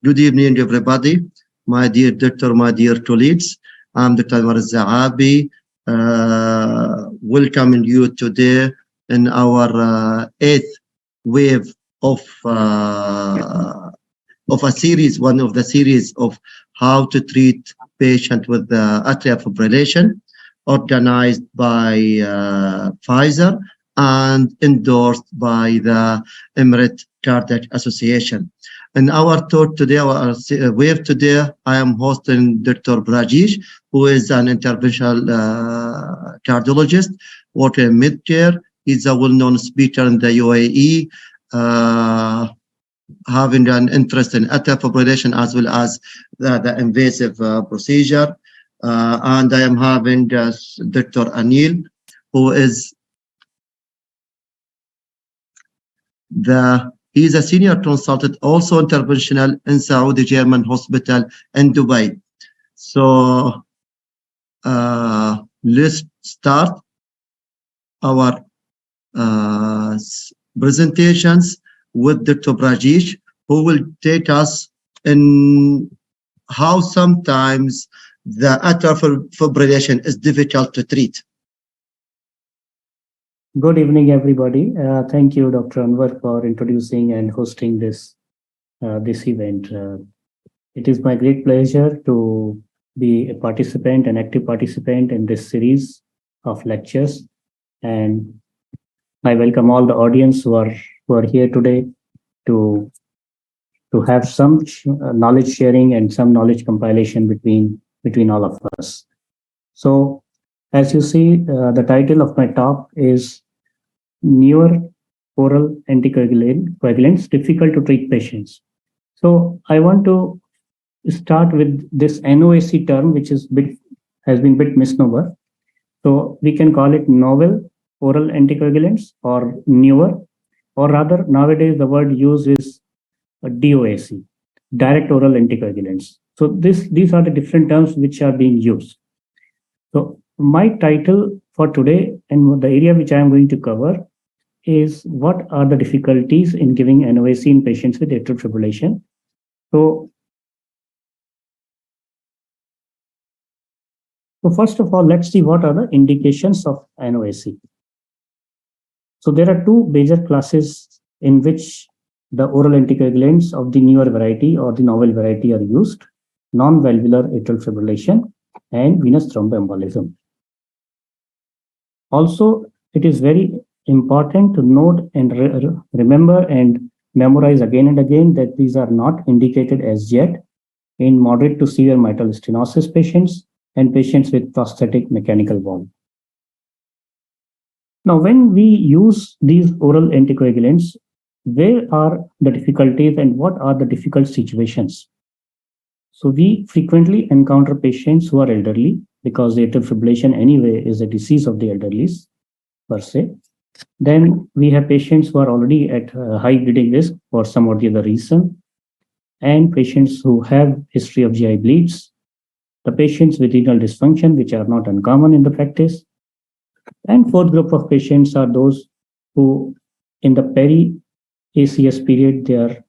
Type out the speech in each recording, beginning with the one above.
Good evening, everybody. My dear doctor, my dear colleagues. I'm Dr. Anwar Zaabi. Welcoming you today in our eighth wave of a series, one of the series of how to treat patient with atrial fibrillation, organized by Pfizer and endorsed by the Emirates Cardiac Association. In our talk today, our wave today, I am hosting Dr. Brajesh, who is an interventional cardiologist working in mid-care. He's a well-known speaker in the UAE, having an interest in atrial fibrillation as well as the invasive procedure. And I am having Dr. Anil, who is He's a senior consultant, also interventional in Saudi German Hospital in Dubai. So let's start our presentations with Dr. Brajesh, who will take us in how sometimes the atrial fibrillation is difficult to treat. Good evening, everybody. Thank you, Dr. Anwar, for introducing and hosting this event. It is my great pleasure to be a participant, an active participant in this series of lectures. And I welcome all the audience who are here today to have some knowledge sharing and some knowledge compilation between all of us. So, as you see, the title of my talk is Newer Oral Anticoagulants Difficult to Treat Patients. So I want to start with this NOAC term, which has been a bit misnomer. So we can call it novel oral anticoagulants or newer, or rather nowadays the word used is DOAC, direct oral anticoagulants. So these are the different terms which are being used. So my title for today and the area which I am going to cover is what are the difficulties in giving NOAC in patients with atrial fibrillation. So first of all, let's see what are the indications of NOAC. So there are two major classes in which the oral anticoagulants of the newer variety or the novel variety are used: non-valvular atrial fibrillation and venous thromboembolism. Also, it is very important to note and remember and memorize again and again that these are not indicated as yet in moderate to severe mitral stenosis patients and patients with prosthetic mechanical valve. Now, when we use these oral anticoagulants, where are the difficulties and what are the difficult situations? So we frequently encounter patients who are elderly, because the atrial fibrillation anyway is a disease of the elderly per se. Then we have patients who are already at high bleeding risk for some or the other reason, and patients who have history of GI bleeds, the patients with renal dysfunction, which are not uncommon in the practice. And fourth group of patients are those who in the peri-ACS period, they are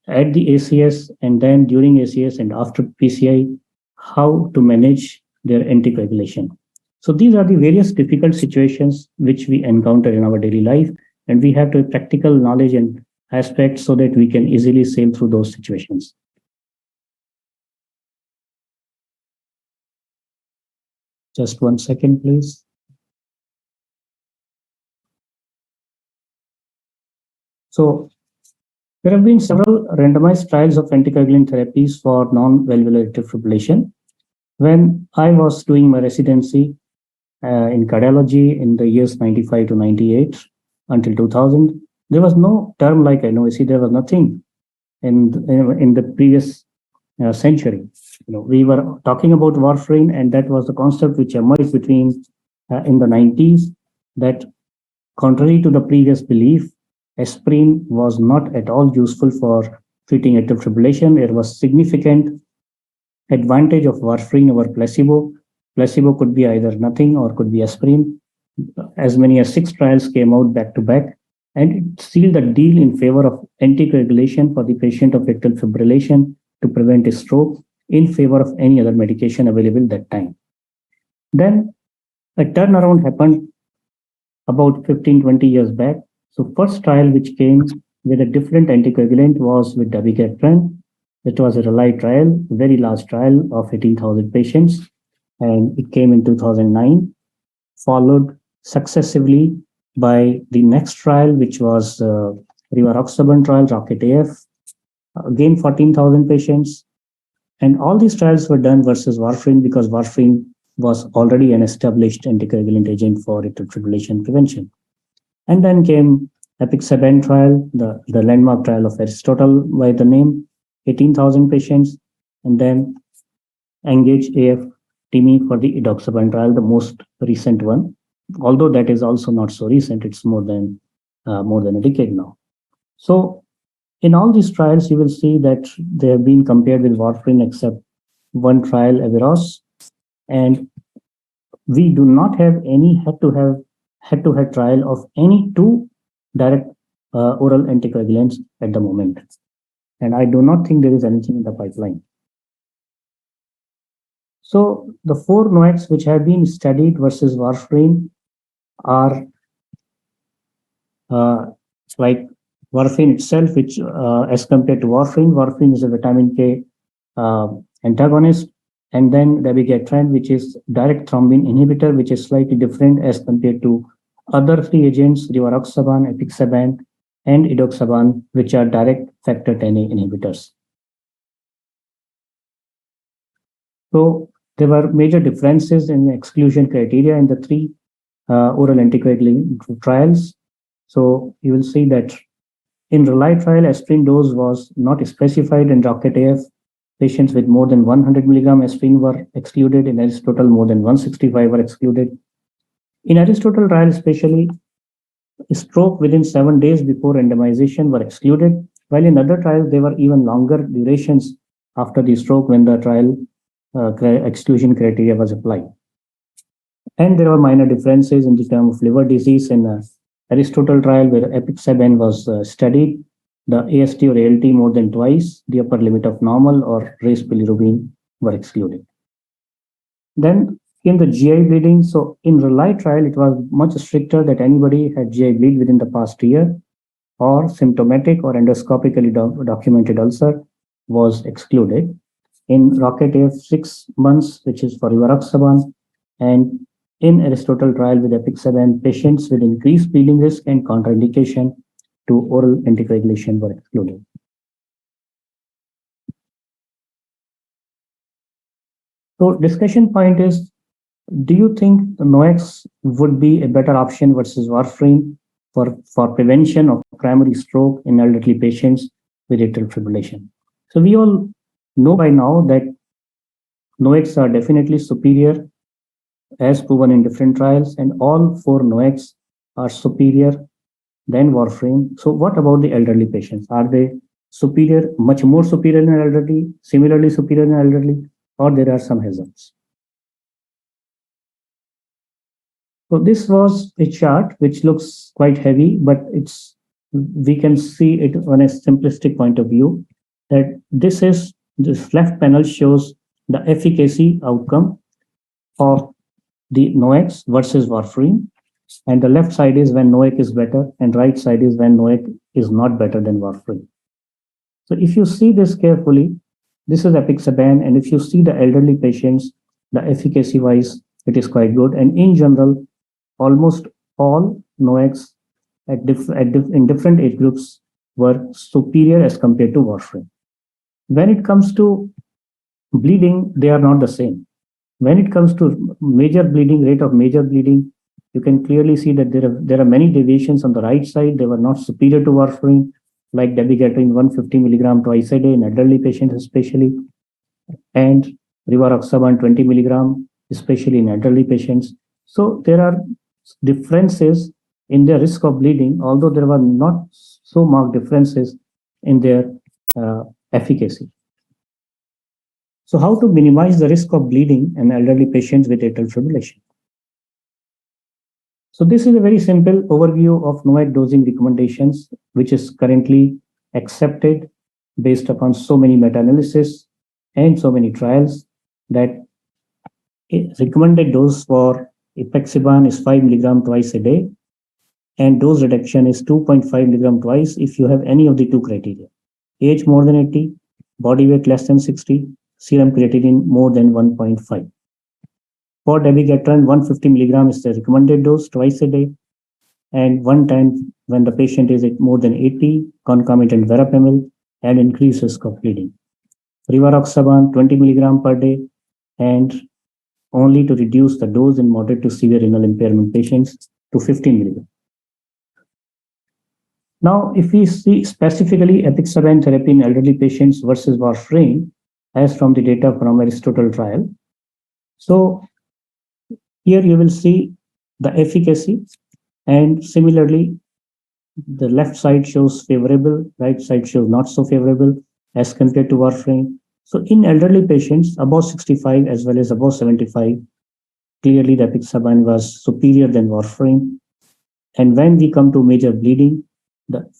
at the ACS and then during ACS and after PCI, how to manage their anticoagulation. So these are the various difficult situations which we encounter in our daily life, and we have to have practical knowledge and aspects so that we can easily sail through those situations. Just 1 second, please. So there have been several randomized trials of anticoagulant therapies for non-valvular atrial fibrillation. When I was doing my residency in cardiology in the years 95 to 98 until 2000, there was no term like NOAC. There was nothing in the previous century. We were talking about warfarin, and that was the concept which emerged between in the 90s, that contrary to the previous belief, aspirin was not at all useful for treating atrial fibrillation. There was significant advantage of warfarin over placebo. Placebo could be either nothing or could be aspirin. As many as 6 trials came out back to back, and it sealed the deal in favor of anticoagulation for the patient of atrial fibrillation to prevent a stroke in favor of any other medication available that time. Then a turnaround happened about 15-20 years back. So first trial which came with a different anticoagulant was with dabigatran. It was a Relight trial, very large trial of 18,000 patients, and it came in 2009, followed successively by the next trial, which was rivaroxaban trial, Rocket AF, again 14,000 patients. And all these trials were done versus warfarin because warfarin was already an established anticoagulant agent for atrial fibrillation prevention. And then came apixaban trial, the landmark trial of Aristotle by the name, 18,000 patients, and then Engage AF TIMI for the edoxaban trial, the most recent one. Although that is also not so recent, it's more than a decade now. So in all these trials, you will see that they have been compared with warfarin except one trial, Averroes, and we do not have any head-to-head trial of any two direct oral anticoagulants at the moment. And I do not think there is anything in the pipeline. So the four NOACs which have been studied versus warfarin are like warfarin itself, which as compared to warfarin is a vitamin K antagonist, and then dabigatran, which is direct thrombin inhibitor, which is slightly different as compared to other three agents, rivaroxaban, apixaban, and edoxaban, which are direct factor Xa inhibitors. So there were major differences in the exclusion criteria in the three oral anticoagulant trials. So you will see that in Relight trial, aspirin dose was not specified. In Rocket AF, patients with more than 100 milligram aspirin were excluded. In Aristotle, more than 165 were excluded. In Aristotle trial, especially, stroke within 7 days before randomization were excluded, while in other trials, there were even longer durations after the stroke when the trial exclusion criteria was applied. And there were minor differences in the term of liver disease in Aristotle trial, where apixaban was studied, the AST or ALT more than twice the upper limit of normal or raised bilirubin were excluded. Then came the GI bleeding. So in Relight trial, it was much stricter that anybody had GI bleed within the past year or symptomatic or endoscopically documented ulcer was excluded. In Rocket AF, 6 months, which is for rivaroxaban, and in Aristotle trial with apixaban, patients with increased bleeding risk and contraindication to oral anticoagulation were excluded. So discussion point is, do you think the NOACs would be a better option versus warfarin for prevention of primary stroke in elderly patients with atrial fibrillation? So we all know by now that NOACs are definitely superior as proven in different trials, and all four NOACs are superior than warfarin. So what about the elderly patients? Are they superior, much more superior in elderly, similarly superior in elderly, or there are some hazards? So this was a chart which looks quite heavy, but we can see it on a simplistic point of view that this left panel shows the efficacy outcome of the NOACs versus warfarin, and the left side is when NOAC is better, and right side is when NOAC is not better than warfarin. So if you see this carefully, this is apixaban, and if you see the elderly patients, the efficacy wise, it is quite good. And in general, almost all NOACs in different age groups were superior as compared to warfarin. When it comes to bleeding, they are not the same. When it comes to major bleeding, rate of major bleeding, you can clearly see that there are many deviations on the right side. They were not superior to warfarin, like dabigatran 150 milligram twice a day in elderly patients especially, and rivaroxaban 20 milligram, especially in elderly patients. So there are differences in their risk of bleeding, although there were not so marked differences in their efficacy. So how to minimize the risk of bleeding in elderly patients with atrial fibrillation? So this is a very simple overview of NOAC dosing recommendations, which is currently accepted based upon so many meta-analysis and so many trials that recommended dose for apixaban is 5 milligram twice a day, and dose reduction is 2.5 milligram twice if you have any of the two criteria: age more than 80, body weight less than 60, serum creatinine more than 1.5. For dabigatran, 150 milligram is the recommended dose twice a day, and one time when the patient is at more than 80, concomitant verapamil and increased risk of bleeding. Rivaroxaban, 20 milligram per day, and only to reduce the dose in moderate to severe renal impairment patients to 15 milligram. Now, if we see specifically apixaban therapy in elderly patients versus warfarin, as from the data from Aristotle trial, so here you will see the efficacy, and similarly, the left side shows favorable, right side shows not so favorable as compared to warfarin. So in elderly patients above 65 as well as above 75, clearly the apixaban was superior than warfarin. And when we come to major bleeding,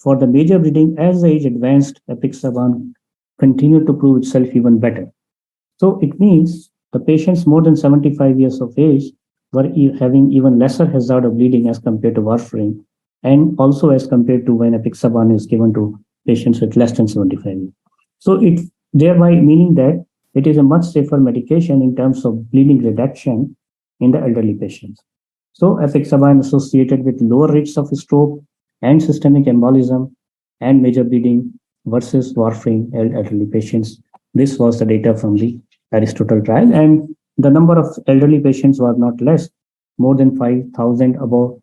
for the major bleeding, as the age advanced, apixaban continued to prove itself even better. So it means the patients more than 75 years of age were having even lesser hazard of bleeding as compared to warfarin, and also as compared to when apixaban is given to patients with less than 75 years. So it thereby meaning that it is a much safer medication in terms of bleeding reduction in the elderly patients. So apixaban associated with lower rates of stroke and systemic embolism and major bleeding versus warfarin in elderly patients. This was the data from the Aristotle trial, and the number of elderly patients was not less, more than 5,000 above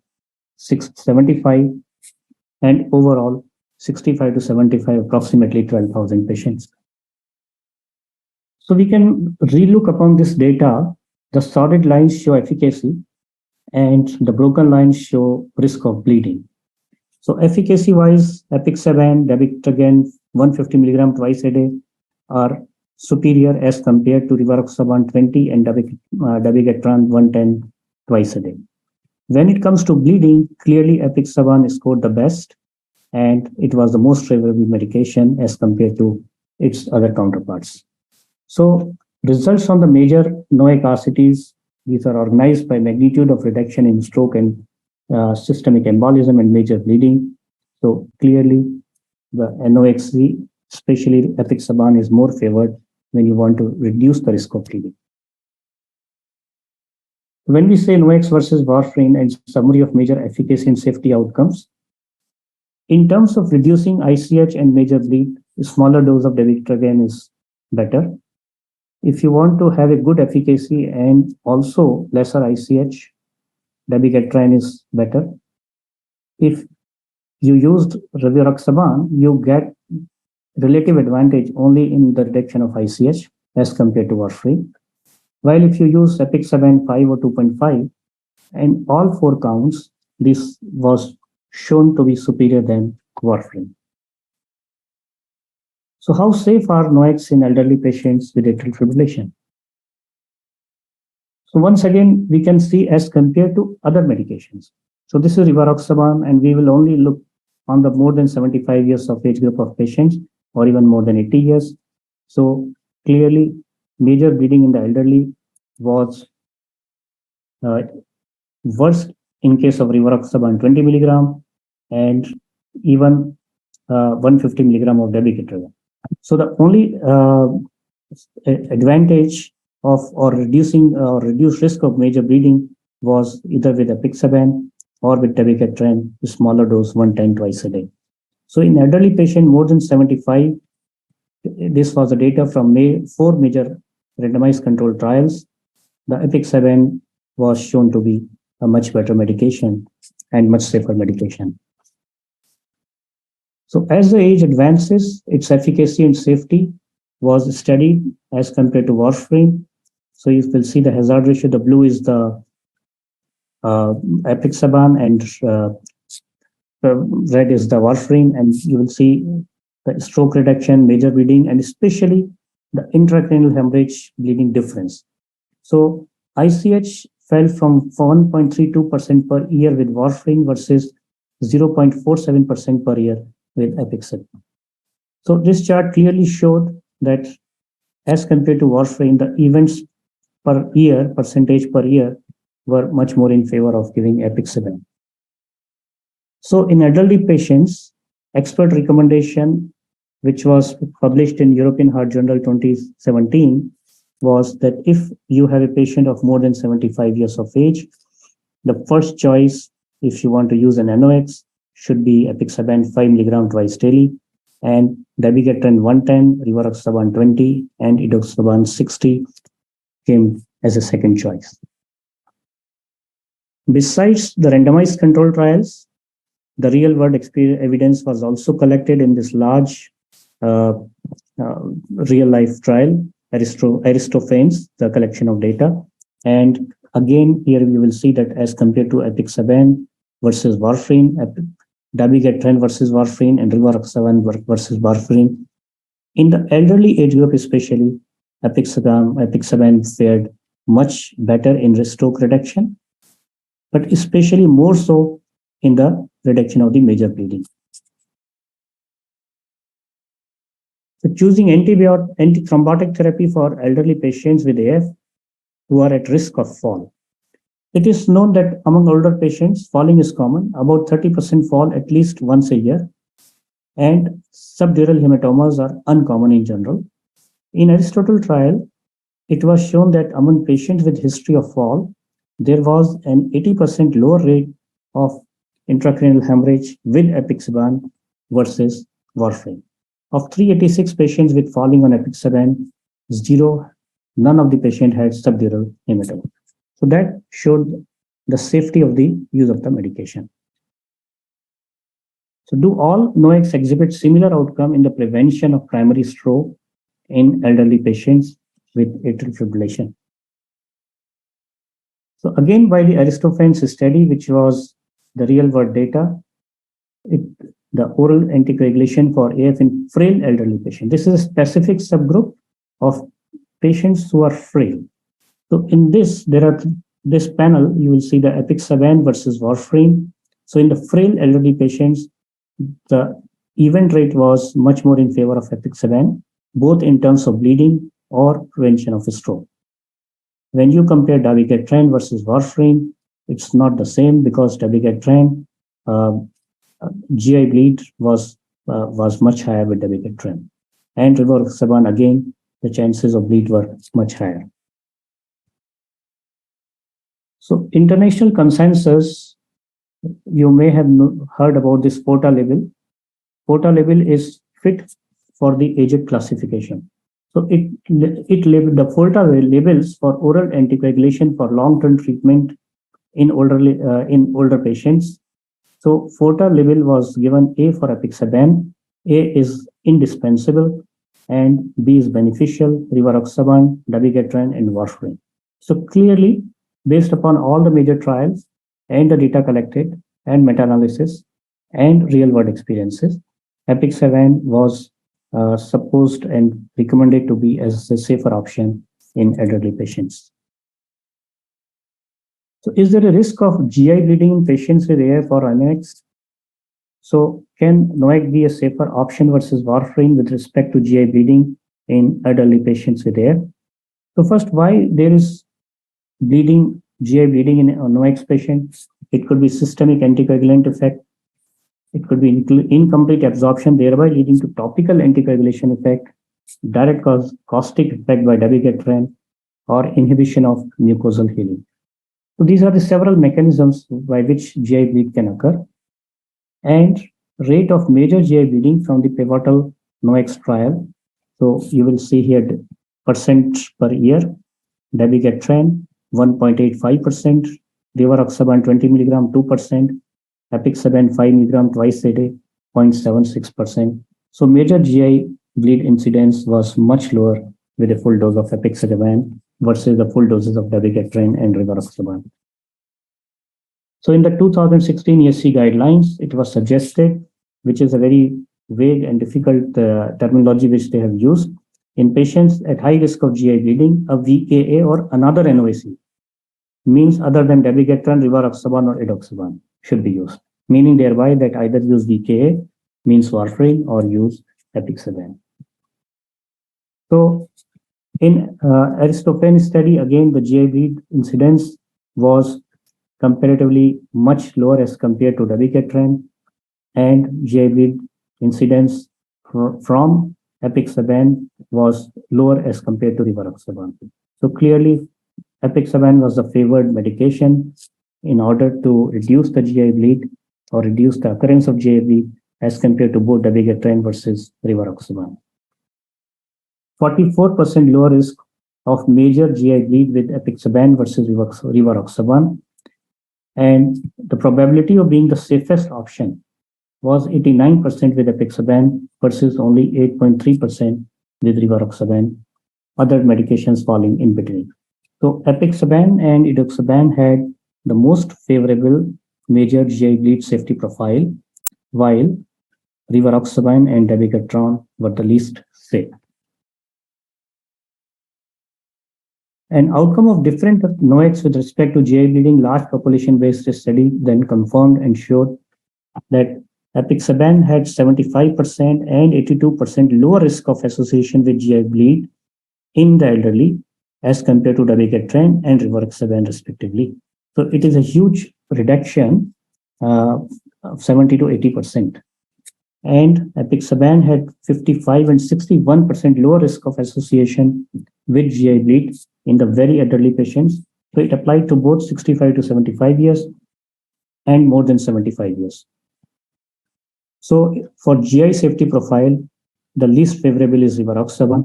675, and overall 65 to 75, approximately 12,000 patients. So we can relook upon this data. The solid lines show efficacy and the broken lines show risk of bleeding. So efficacy wise, apixaban, dabigatran 150 milligram twice a day are superior as compared to rivaroxaban 20 and dabigatran 110 twice a day. When it comes to bleeding, clearly apixaban scored the best, and it was the most favorable medication as compared to its other counterparts. So results on the major NOAC RCTs, these are organized by magnitude of reduction in stroke and systemic embolism and major bleeding. So clearly the NOXC, especially apixaban, is more favored when you want to reduce the risk of bleeding. When we say NOACs versus warfarin and summary of major efficacy and safety outcomes, in terms of reducing ICH and major bleed, a smaller dose of dabigatran is better. If you want to have a good efficacy and also lesser ICH, dabigatran is better. If you used rivaroxaban, you get relative advantage only in the reduction of ICH as compared to warfarin. While if you use apixaban 5 or 2.5, and all four counts, this was shown to be superior than warfarin. So how safe are NOACs in elderly patients with atrial fibrillation? So once again, we can see as compared to other medications. So this is rivaroxaban, and we will only look on the more than 75 years of age group of patients, or even more than 80 years. So clearly, major bleeding in the elderly was worst in case of rivaroxaban 20 milligram and even 150 milligram of dabigatran. So the only advantage of or reducing or reduced risk of major bleeding was either with apixaban or with dabigatran, smaller dose 110 twice a day. So in elderly patient more than 75, this was the data from 4 major randomized controlled trials. The apixaban was shown to be a much better medication and much safer medication. So as the age advances, its efficacy and safety was studied as compared to warfarin. So you will see the hazard ratio. The blue is the apixaban, and red is the warfarin, and you will see the stroke reduction, major bleeding, and especially the intracranial hemorrhage bleeding difference. So ICH fell from 1.32% per year with warfarin versus 0.47% per year with apixaban. So this chart clearly showed that as compared to warfarin, the events per year, percentage per year, were much more in favor of giving apixaban. So in elderly patients, expert recommendation, which was published in European Heart Journal 2017, was that if you have a patient of more than 75 years of age, the first choice, if you want to use an NOx, should be apixaban 5 milligram twice daily, and dabigatran 110, rivaroxaban 20, and edoxaban 60 came as a second choice. Besides the randomized control trials, the real world evidence was also collected in this large uh, real life trial, Aristophanes, the collection of data. And again, here we will see that as compared to apixaban versus warfarin, dabigatran versus warfarin, and rivaroxaban versus warfarin, in the elderly age group especially, apixaban fared much better in stroke reduction, but especially more so in the reduction of the major bleeding. So choosing antithrombotic therapy for elderly patients with AF who are at risk of fall. It is known that among older patients, falling is common. About 30% fall at least once a year, and subdural hematomas are uncommon in general. In Aristotle trial, it was shown that among patients with history of fall, there was an 80% lower rate of intracranial hemorrhage with apixaban versus warfarin. Of 386 patients with falling on apixaban, none of the patient had subdural hematoma. So that showed the safety of the use of the medication. So do all NOACs exhibit similar outcome in the prevention of primary stroke in elderly patients with atrial fibrillation? So again, by the Aristophanes study, which was the real world data, the oral anticoagulation for AF in frail elderly patients. This is a specific subgroup of patients who are frail. So in this panel, you will see the apixaban versus warfarin. So in the frail elderly patients, the event rate was much more in favor of apixaban, both in terms of bleeding or prevention of a stroke. When you compare dabigatran versus warfarin, it's not the same because dabigatran GI bleed was much higher with dabigatran, and rivaroxaban again the chances of bleed were much higher. So international consensus, you may have heard about this POTA label. POTA label is fit for the aged classification. So it labeled the POTA labels for oral anticoagulation for long-term treatment in older patients. So POTA label was given A for apixaban, A is indispensable, and B is beneficial, rivaroxaban, dabigatran, and warfarin. So clearly, based upon all the major trials and the data collected and meta-analysis and real-world experiences, apixaban was supposed and recommended to be as a safer option in elderly patients. So is there a risk of GI bleeding in patients with AF or NOx? So can NOAC be a safer option versus warfarin with respect to GI bleeding in elderly patients with AF? So first, why there is bleeding, GI bleeding in NOAC patients? It could be systemic anticoagulant effect. It could be incomplete absorption, thereby leading to topical anticoagulation effect, direct caustic effect by dabigatran, or inhibition of mucosal healing. So these are the several mechanisms by which GI bleed can occur. And rate of major GI bleeding from the pivotal NOACs trial. So you will see here percent per year, dabigatran 1.85%, rivaroxaban 20 milligram 2%, apixaban 5 milligram twice a day 0.76%. So major GI bleed incidence was much lower with a full dose of apixaban versus the full doses of dabigatran and rivaroxaban. So in the 2016 ESC guidelines, it was suggested, which is a very vague and difficult terminology which they have used, in patients at high risk of GI bleeding, a VKA or another NOAC means other than dabigatran, rivaroxaban, or edoxaban should be used, meaning thereby that either use VKA means warfarin or use apixaban. So in Aristophanes study, again, the GI bleed incidence was comparatively much lower as compared to dabigatran, and GI bleed incidence from apixaban was lower as compared to rivaroxaban. So clearly, apixaban was the favored medication in order to reduce the GI bleed or reduce the occurrence of GI bleed as compared to both dabigatran versus rivaroxaban. 44% lower risk of major GI bleed with apixaban versus rivaroxaban, and the probability of being the safest option was 89% with apixaban versus only 8.3% with rivaroxaban, other medications falling in between. So apixaban and edoxaban had the most favorable major GI bleed safety profile, while rivaroxaban and dabigatran were the least safe. An outcome of different NOACs with respect to GI bleeding, large population-based study then confirmed and showed that apixaban had 75% and 82% lower risk of association with GI bleed in the elderly as compared to dabigatran and rivaroxaban respectively. So it is a huge reduction of 70 to 80%. And apixaban had 55 and 61% lower risk of association with GI bleed in the very elderly patients. So it applied to both 65 to 75 years and more than 75 years. So for GI safety profile, the least favorable is rivaroxaban.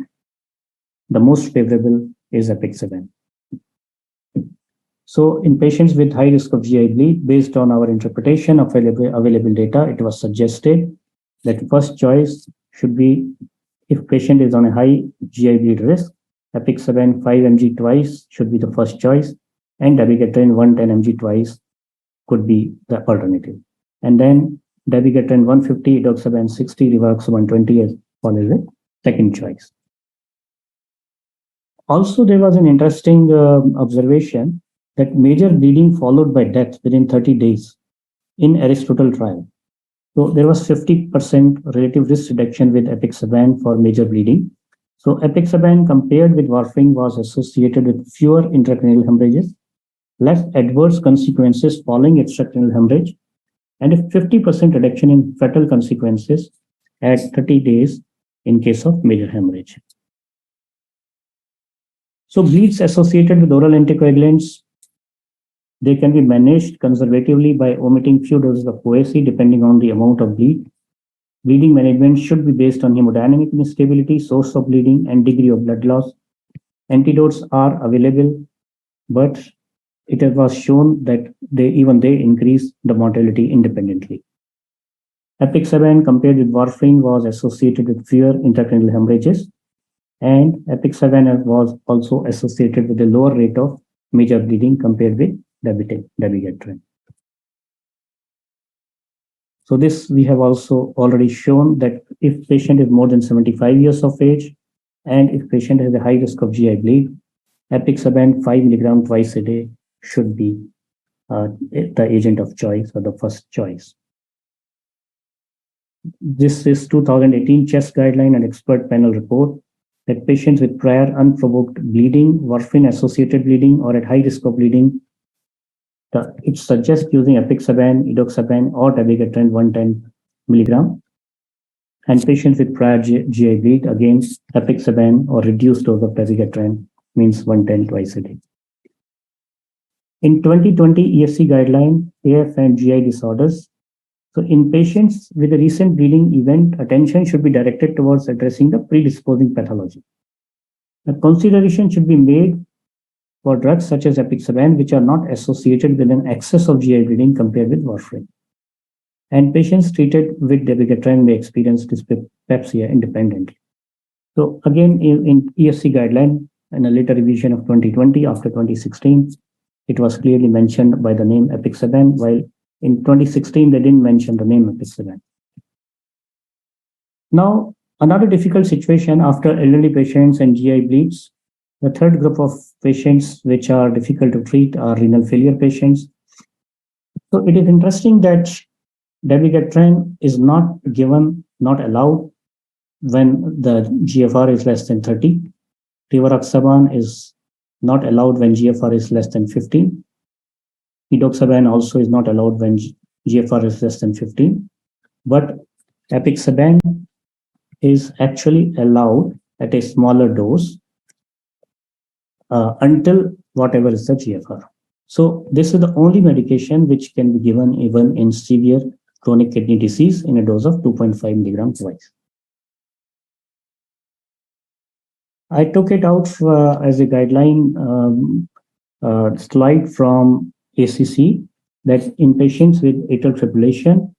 The most favorable is apixaban. So in patients with high risk of GI bleed, based on our interpretation of available data, it was suggested that first choice should be, if patient is on a high GI bleed risk, apixaban 5 mg twice should be the first choice, and dabigatran 110 mg twice could be the alternative. And then dabigatran 150, edoxaban 60, rivaroxaban 20 as follows the second choice. Also, there was an interesting observation that major bleeding followed by death within 30 days in Aristotle trial. So there was 50% relative risk reduction with apixaban for major bleeding. So apixaban compared with warfarin was associated with fewer intracranial hemorrhages, less adverse consequences following extracranial hemorrhage, and a 50% reduction in fatal consequences at 30 days in case of major hemorrhage. So bleeds associated with oral anticoagulants, they can be managed conservatively by omitting few doses of OAC depending on the amount of bleed. Bleeding management should be based on hemodynamic instability, source of bleeding, and degree of blood loss. Antidotes are available, but it was shown that they increase the mortality independently. Apixaban compared with warfarin was associated with fewer intracranial hemorrhages, and apixaban was also associated with a lower rate of major bleeding compared with dabigatran. So this we have also already shown that if patient is more than 75 years of age and if patient has a high risk of GI bleed, apixaban 5 mg twice a day should be the agent of choice or the first choice. This is 2018 CHEST guideline and expert panel report that patients with prior unprovoked bleeding, warfarin-associated bleeding, or at high risk of bleeding, it suggests using apixaban, edoxaban, or dabigatran 110 mg. And patients with prior GI bleed, again, apixaban or reduced dose of dabigatran means 110 twice a day. In 2020 ESC guideline, AF and GI disorders, so in patients with a recent bleeding event, attention should be directed towards addressing the predisposing pathology. A consideration should be made for drugs such as apixaban, which are not associated with an excess of GI bleeding compared with warfarin. And patients treated with dabigatran may experience dyspepsia independently. So again, in ESC guideline, in a later revision of 2020 after 2016, it was clearly mentioned by the name apixaban, while in 2016, they didn't mention the name apixaban. Now, another difficult situation after elderly patients and GI bleeds, the third group of patients which are difficult to treat are renal failure patients. So it is interesting that dabigatran is not given, not allowed when the GFR is less than 30. Rivaroxaban is not allowed when GFR is less than 15. Edoxaban also is not allowed when GFR is less than 15. But apixaban is actually allowed at a smaller dose until whatever is the GFR. So this is the only medication which can be given even in severe chronic kidney disease in a dose of 2.5 milligram twice. I took it out as a guideline slide from ACC that in patients with atrial fibrillation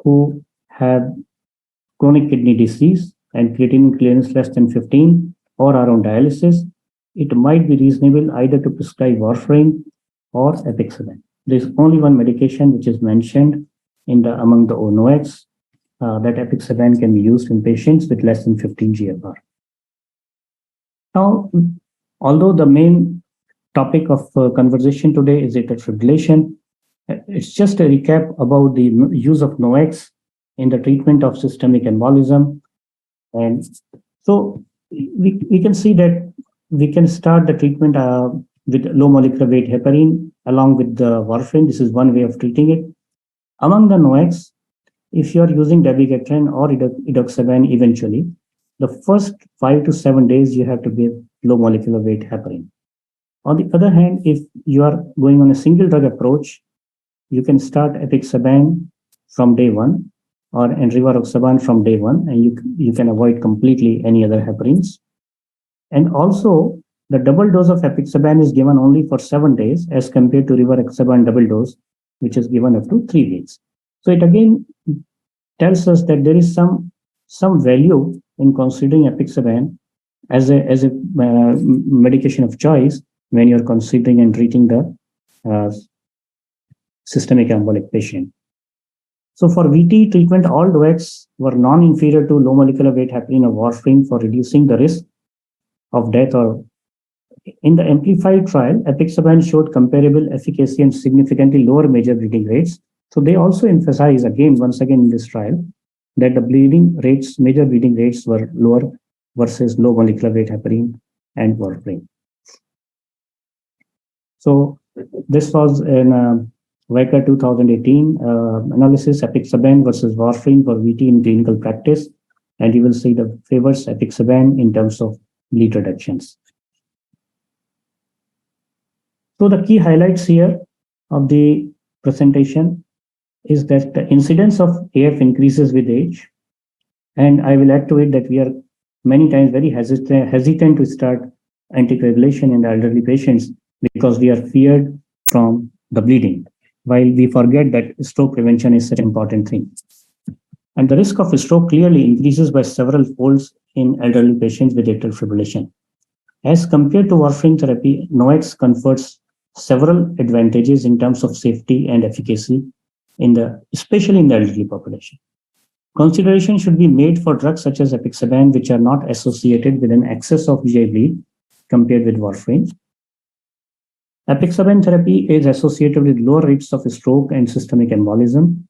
who have chronic kidney disease and creatinine clearance less than 15 or are on dialysis, it might be reasonable either to prescribe warfarin or apixaban. There's only one medication which is mentioned in the among the NOACs that apixaban can be used in patients with less than 15 GFR. Now, although the main topic of conversation today is atrial fibrillation, it's just a recap about the use of NOACs in the treatment of systemic embolism. And so we can see that we can start the treatment with low molecular weight heparin along with the warfarin. This is one way of treating it. Among the NOACs, if you are using dabigatran or edoxaban eventually, the first 5 to 7 days you have to give low molecular weight heparin. On the other hand, if you are going on a single drug approach, you can start apixaban from day one or rivaroxaban from day one, and you can avoid completely any other heparins. And also, the double dose of apixaban is given only for 7 days as compared to rivaroxaban double dose, which is given up to 3 weeks. So it again tells us that there is some value in considering apixaban as a medication of choice when you're considering and treating the systemic embolic patient. So for VT treatment, all NOACs were non-inferior to low molecular weight heparin or warfarin for reducing the risk of death. Or in the amplified trial, apixaban showed comparable efficacy and significantly lower major bleeding rates. So they also emphasize once again in this trial that the major bleeding rates were lower versus low molecular weight heparin and warfarin. So this was in WACA 2018 analysis, apixaban versus warfarin for VT in clinical practice. And you will see the favors apixaban in terms of bleed reductions. So the key highlights here of the presentation is that the incidence of AF increases with age. And I will add to it that we are many times very hesitant to start anticoagulation in the elderly patients because we are feared from the bleeding, while we forget that stroke prevention is such an important thing. And the risk of stroke clearly increases by several folds in elderly patients with atrial fibrillation. As compared to warfarin therapy, NOACs confers several advantages in terms of safety and efficacy, especially in the elderly population. Consideration should be made for drugs such as apixaban, which are not associated with an excess of GI bleed compared with warfarin. Apixaban therapy is associated with lower rates of stroke and systemic embolism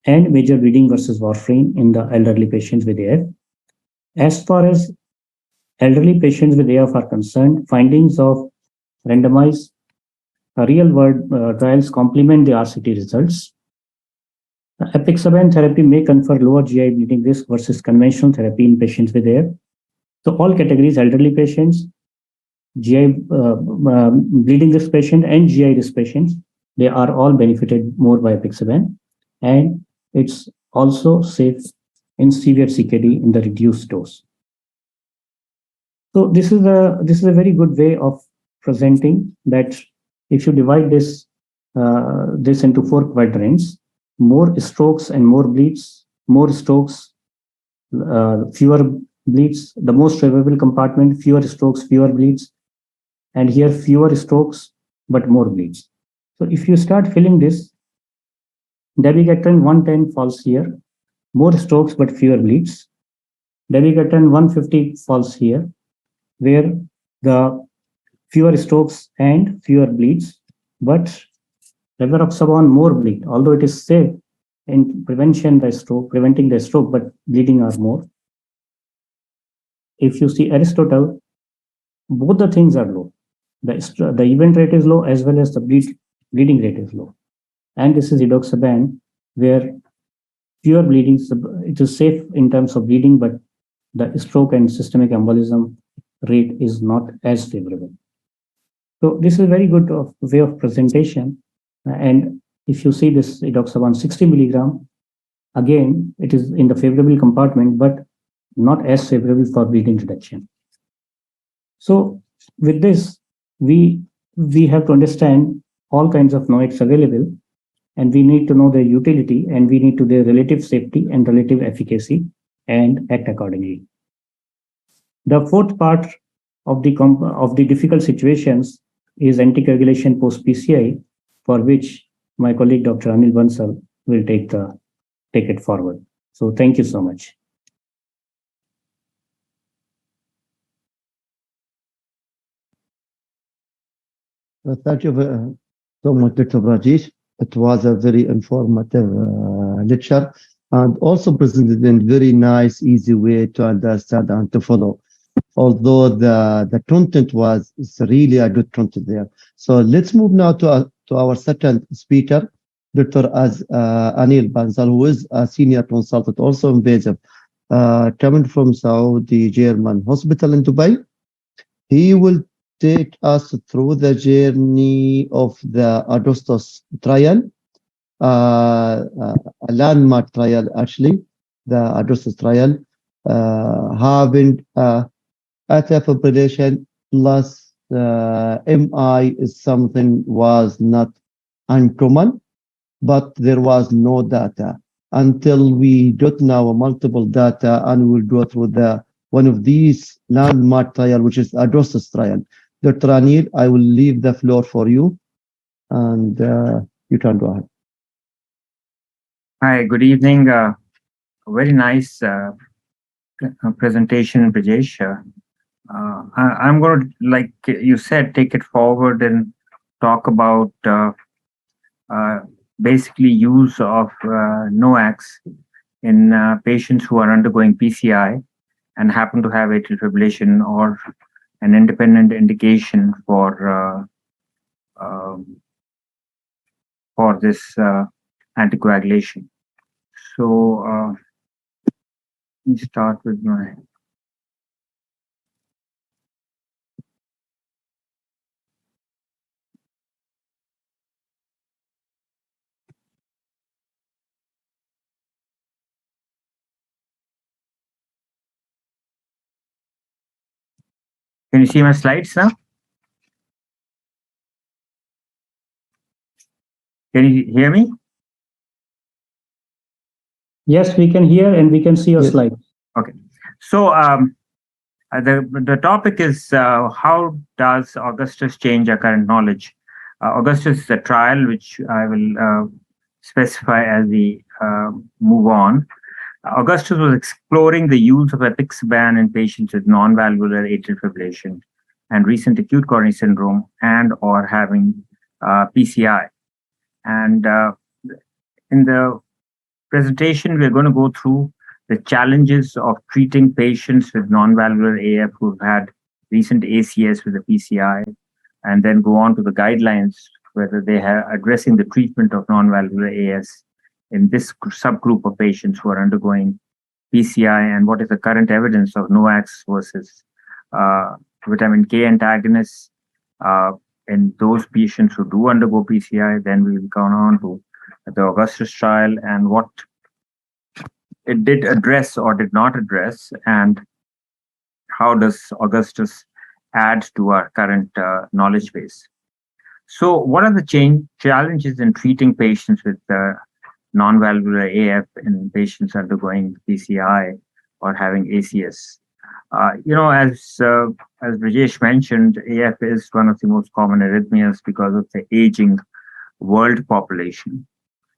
and major bleeding versus warfarin in the elderly patients with AF. As far as elderly patients with AF are concerned, findings of randomized real-world trials complement the RCT results. Apixaban therapy may confer lower GI bleeding risk versus conventional therapy in patients with AF. So all categories, elderly patients, GI bleeding risk patient and GI risk patients, they are all benefited more by apixaban, and it's also safe in severe CKD in the reduced dose. So this is a very good way of presenting that if you divide this into 4 quadrants, more strokes and more bleeds, more strokes, fewer bleeds, the most favorable compartment, fewer strokes, fewer bleeds, and here fewer strokes but more bleeds. So if you start filling this, dabigatran 110 falls here, more strokes but fewer bleeds. Dabigatran 150 falls here, where the fewer strokes and fewer bleeds, but rivaroxaban more bleed, although it is safe in preventing the stroke, but bleeding are more. if you see Aristotle, both the things are low. The event rate is low as well as the bleeding rate is low. And this is edoxaban, where pure bleeding, it is safe in terms of bleeding, but the stroke and systemic embolism rate is not as favorable. So this is a very good way of presentation. And if you see this edoxaban 60 milligram, again, it is in the favorable compartment, but not as favorable for bleeding reduction. So with this, we have to understand all kinds of NOACs available, and we need to know their utility, and we need to their relative safety and relative efficacy, and act accordingly. The fourth part of the difficult situations is anticoagulation post PCI, for which my colleague Dr. Anil Bansal will take it forward. So thank you so much. Thank you so much, Dr. Rajesh. It was a very informative lecture and also presented in very nice, easy way to understand and to follow. Although the content was really a good content there. So let's move now to our second speaker, Dr. Anil Bansal, who is a senior consultant, also invasive, coming from Saudi German Hospital in Dubai. He will take us through the journey of the Augustus trial, a landmark trial, actually, the Augustus trial, having atrial fibrillation plus MI is something was not uncommon, but there was no data until we got now multiple data, and we'll go through one of these landmark trial, which is Augustus trial. Dr. Anil, I will leave the floor for you, and you can go ahead. Hi, good evening. Very nice presentation, Brajesh. I'm going to, like you said, take it forward and talk about basically use of NOACs in patients who are undergoing PCI and happen to have atrial fibrillation or an independent indication for this anticoagulation. So let me start with my. Can you see my slides now? Can you hear me? Yes, we can hear and we can see your slide. Okay. So the topic is how does Augustus change our current knowledge? Augustus is a trial which I will specify as we move on. Augustus was exploring the use of apixaban in patients with non-valvular atrial fibrillation and recent acute coronary syndrome and or having PCI. And in the presentation, we're going to go through the challenges of treating patients with non-valvular AF who've had recent ACS with a PCI, and then go on to the guidelines, whether they are addressing the treatment of non-valvular AS in this subgroup of patients who are undergoing PCI, and what is the current evidence of NOACs versus vitamin K antagonists in those patients who do undergo PCI. Then we will go on to the Augustus trial and what it did address or did not address, and how does Augustus add to our current knowledge base. So what are the challenges in treating patients with non-valvular AF in patients undergoing PCI or having ACS? As Brajesh mentioned, AF is one of the most common arrhythmias because of the aging world population.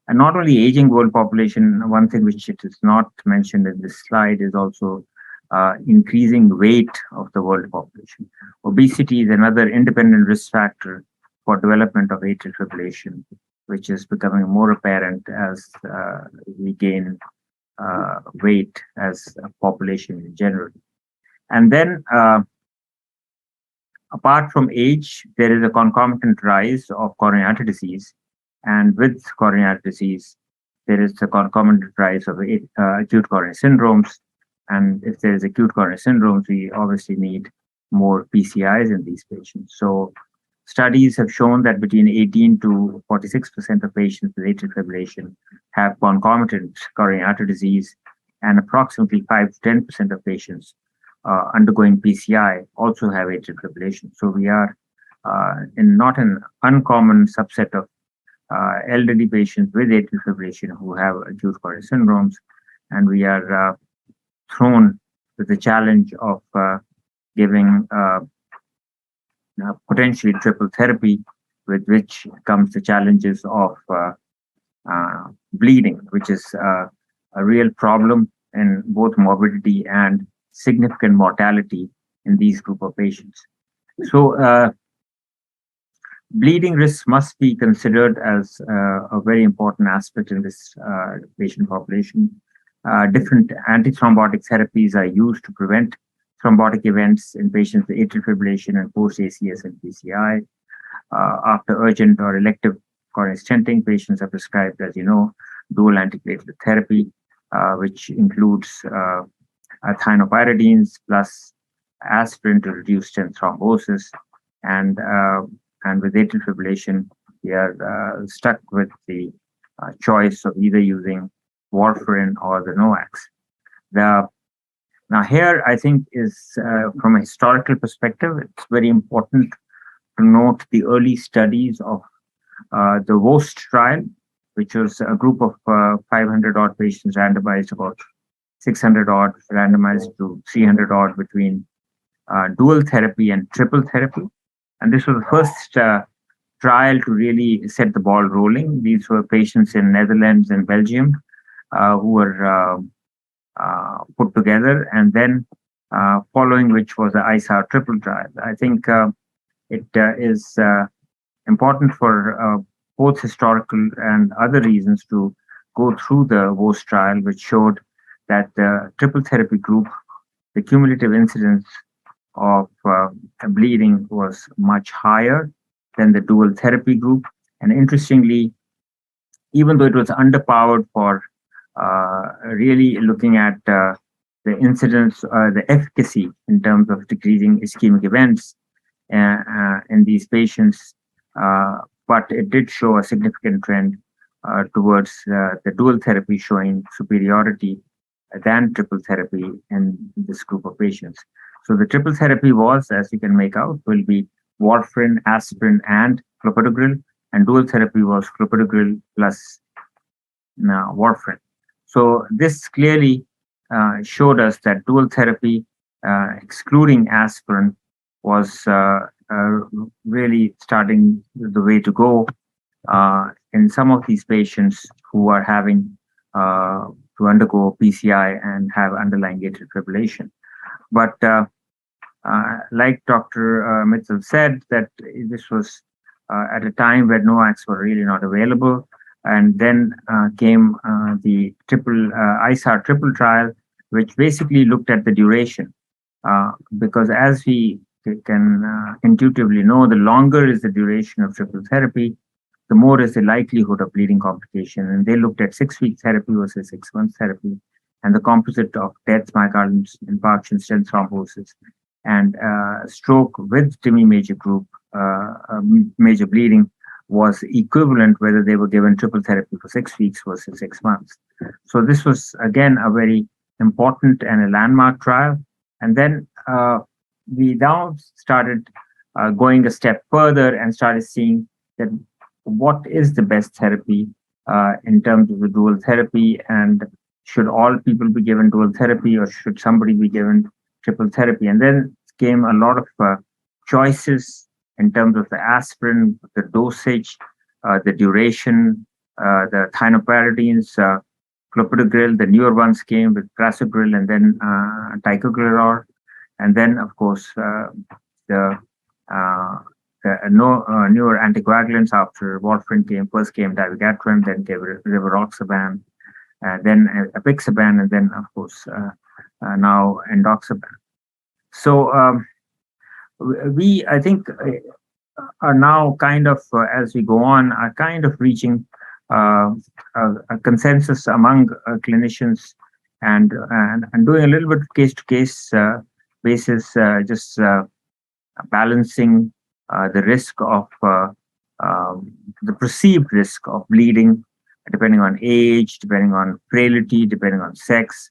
And not only aging world population, one thing which it is not mentioned in this slide is also increasing weight of the world population. Obesity is another independent risk factor for development of atrial fibrillation, which is becoming more apparent as we gain weight as a population in general. And then, apart from age, there is a concomitant rise of coronary artery disease. And with coronary artery disease, there is a concomitant rise of acute coronary syndromes. And if there is acute coronary syndromes, we obviously need more PCIs in these patients. So studies have shown that between 18 to 46% of patients with atrial fibrillation have concomitant coronary artery disease, and approximately 5 to 10% of patients undergoing PCI also have atrial fibrillation. So we are in not an uncommon subset of elderly patients with atrial fibrillation who have acute coronary syndromes, and we are thrown with the challenge of giving potentially triple therapy, with which comes the challenges of bleeding, which is a real problem in both morbidity and significant mortality in these group of patients. So bleeding risk must be considered as a very important aspect in this patient population. Different antithrombotic therapies are used to prevent thrombotic events in patients with atrial fibrillation and post-ACS and PCI. After urgent or elective coronary stenting, patients are prescribed, as you know, dual antiplatelet therapy, which includes thienopyridines plus aspirin to reduce stent thrombosis. And with atrial fibrillation, we are stuck with the choice of either using warfarin or the NOACs. Now here, I think, is from a historical perspective, it's very important to note the early studies of the WOST trial, which was a group of 500 odd patients randomized, about 600 odd randomized to 300 odd between dual therapy and triple therapy. And this was the first trial to really set the ball rolling. These were patients in Netherlands and Belgium who were put together, and then following which was the ISAR triple trial. I think it is important for both historical and other reasons to go through the WOST trial, which showed that the triple therapy group, the cumulative incidence of bleeding was much higher than the dual therapy group. And interestingly, even though it was underpowered for really looking at the incidence, the efficacy in terms of decreasing ischemic events in these patients, but it did show a significant trend towards the dual therapy showing superiority than triple therapy in this group of patients. So the triple therapy was, as you can make out, will be warfarin, aspirin, and clopidogrel, and dual therapy was clopidogrel plus warfarin. So this clearly showed us that dual therapy, excluding aspirin, was really starting the way to go in some of these patients who are having to undergo PCI and have underlying atrial fibrillation. But like Dr. Mitchell said, that this was at a time where NOACs were really not available. And then came the ISAR triple trial, which basically looked at the duration. Because as we can intuitively know, the longer is the duration of triple therapy, the more is the likelihood of bleeding complication. And they looked at 6-week therapy versus 6 months therapy, and the composite of death, myocardial infarction, stent thrombosis, and stroke with TIMI major group, major bleeding, was equivalent whether they were given triple therapy for 6 weeks versus 6 months. So this was, again, a very important and a landmark trial. And then we now started going a step further and started seeing that what is the best therapy in terms of the dual therapy, and should all people be given dual therapy, or should somebody be given triple therapy? And then came a lot of choices in terms of the aspirin, the dosage, the duration, the thienopyridines, clopidogrel. The newer ones came with prasugrel and then ticagrelor. And then, of course, the newer anticoagulants after warfarin came. First came dabigatran, then came rivaroxaban, then apixaban, and then, of course, now endoxaban. So I think, are now kind of, as we go on, are kind of reaching a consensus among clinicians, and doing a little bit case to case basis, just balancing the risk of the perceived risk of bleeding, depending on age, depending on frailty, depending on sex,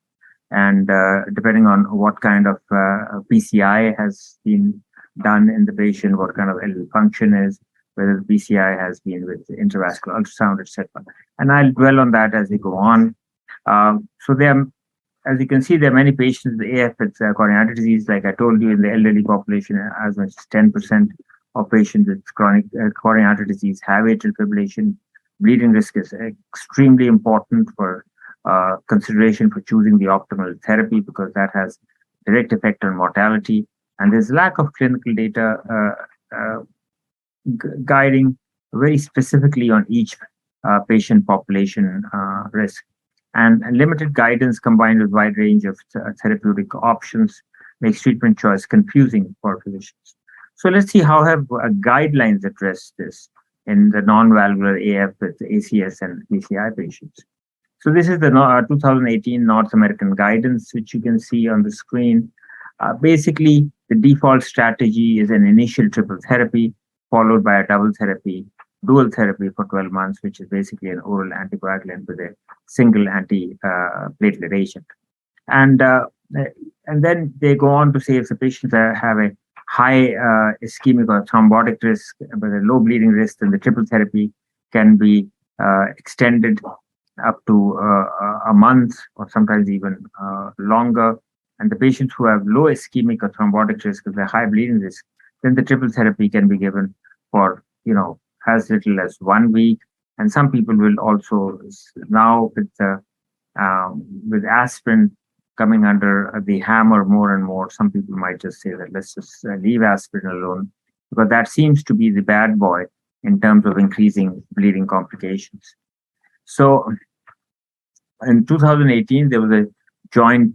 and depending on what kind of PCI has been done in the patient, what kind of LV function is, whether the PCI has been with intravascular ultrasound, etc. And I'll dwell on that as we go on. So there are, as you can see, there are many patients with AF with coronary artery disease. Like I told you, in the elderly population, as much as 10% of patients with chronic coronary artery disease have atrial fibrillation. Bleeding risk is extremely important for consideration for choosing the optimal therapy, because that has direct effect on mortality. And there's lack of clinical data guiding very specifically on each patient population risk. And limited guidance combined with wide range of therapeutic options makes treatment choice confusing for physicians. So let's see how have guidelines addressed this in the non-valvular AF with ACS and PCI patients. So this is the 2018 North American guidance, which you can see on the screen. Basically, the default strategy is an initial triple therapy followed by a double therapy, dual therapy for 12 months, which is basically an oral anticoagulant with a single anti-platelet agent. And then they go on to say, if the patients have a high ischemic or thrombotic risk, but a low bleeding risk, then the triple therapy can be extended up to a month or sometimes even longer. And the patients who have low ischemic or thrombotic risk with a high bleeding risk, then the triple therapy can be given for, as little as 1 week. And some people will also now, with aspirin coming under the hammer more and more, some people might just say that let's just leave aspirin alone, because that seems to be the bad boy in terms of increasing bleeding complications. So in 2018, there was a joint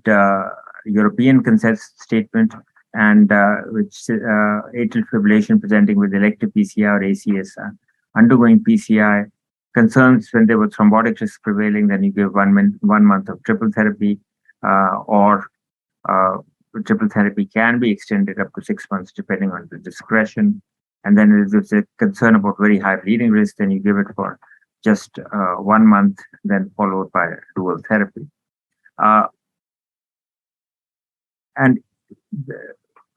European consensus statement, and which atrial fibrillation presenting with elective PCI or ACS undergoing PCI concerns when there was thrombotic risk prevailing, then you give 1 month of triple therapy, or triple therapy can be extended up to 6 months depending on the discretion. And then if there's a concern about very high bleeding risk, then you give it for just 1 month, then followed by dual therapy. And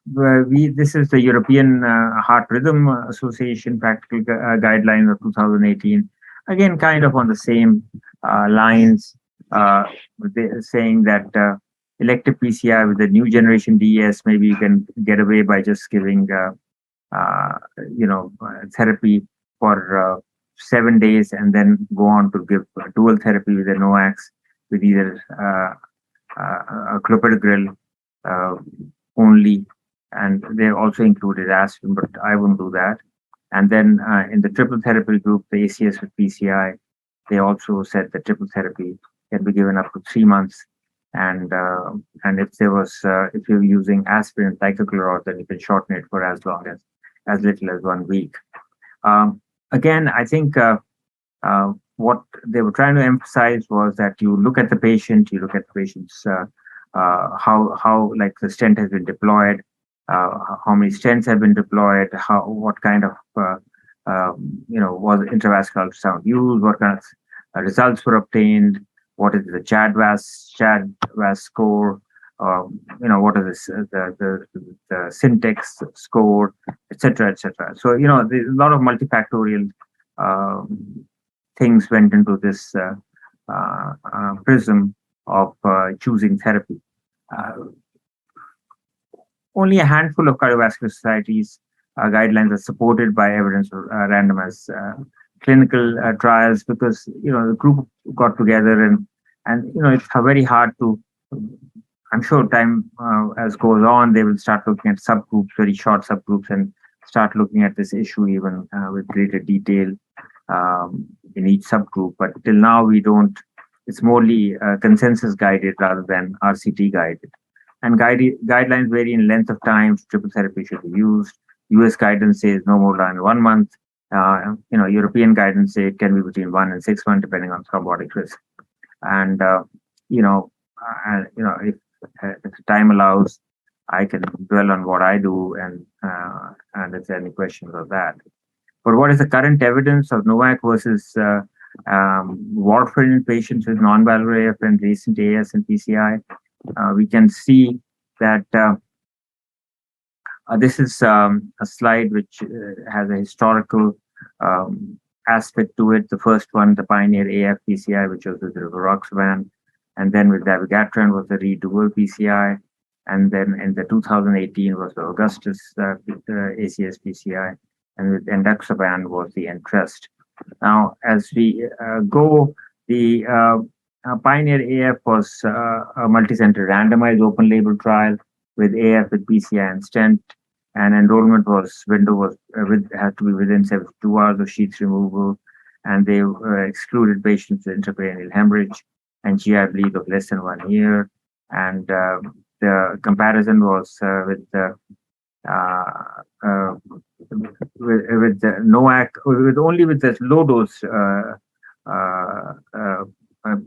this is the European Heart Rhythm Association practical guideline of 2018. Again, kind of on the same lines, saying that elective PCI with the new generation DES, maybe you can get away by just giving, therapy for 7 days, and then go on to give dual therapy with a NOACs with either clopidogrel only, and they also included aspirin, but I wouldn't do that. And then in the triple therapy group, the ACS with PCI, they also said that triple therapy can be given up to 3 months. And if you're using aspirin ticagrelor, then you can shorten it for as little as 1 week. Again, I think what they were trying to emphasize was that you look at the patient, you look at the patient's how like the stent has been deployed, how many stents have been deployed, what kind of was intravascular ultrasound used, what kind of results were obtained, what is the CHAD-VAS score, what is the syntax score, etc., etc. So there's a lot of multifactorial things went into this prism of choosing therapy. Only a handful of cardiovascular societies guidelines are supported by evidence of randomized clinical trials, because the group got together and it's very hard to. I'm sure time as goes on, they will start looking at subgroups, very short subgroups, and start looking at this issue even with greater detail in each subgroup. But till now, we don't. It's morely consensus guided rather than RCT guided. and guidelines vary in length of time triple therapy should be used. US guidance says no more than 1 month. European guidance say it can be between 1 and 6 months, depending on thrombotic risk. And if time allows, I can dwell on what I do, and if there are any questions of that. But what is the current evidence of NOAC versus warfarin in patients with non-valvular AF and recent AS and PCI? We can see that this is a slide which has a historical aspect to it. The first one, the Pioneer AF PCI, which was with rivaroxaban, and then with dabigatran was the redual PCI, and then in the 2018 was the Augustus ACS PCI, and with endoxaban was the Entrest. Now, as we go, the Pioneer AF was a multi-center randomized open-label trial with AF with PCI and stent, and enrollment window had to be within 72 hours of sheath removal, and they excluded patients with intracranial hemorrhage and GI bleed of less than 1 year, and the comparison was with the NOAC, with the low dose,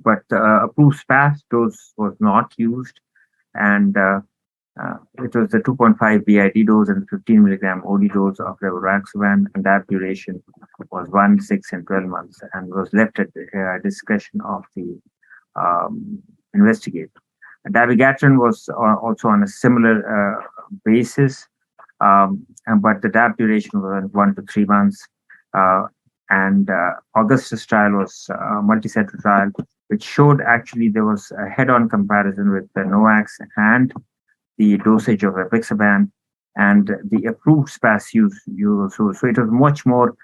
but approved SPAS dose was not used, and it was the 2.5 BID dose and 15 milligram OD dose of rivaroxaban, and that duration was 1, 6, and 12 months, and was left at the discretion of the investigator. Dabigatran was also on a similar basis, but the DAB duration was 1 to 3 months. And Augustus trial was a multi-center trial, which showed actually there was a head-on comparison with the NOACs and the dosage of apixaban and the approved SPAS use. So it was much more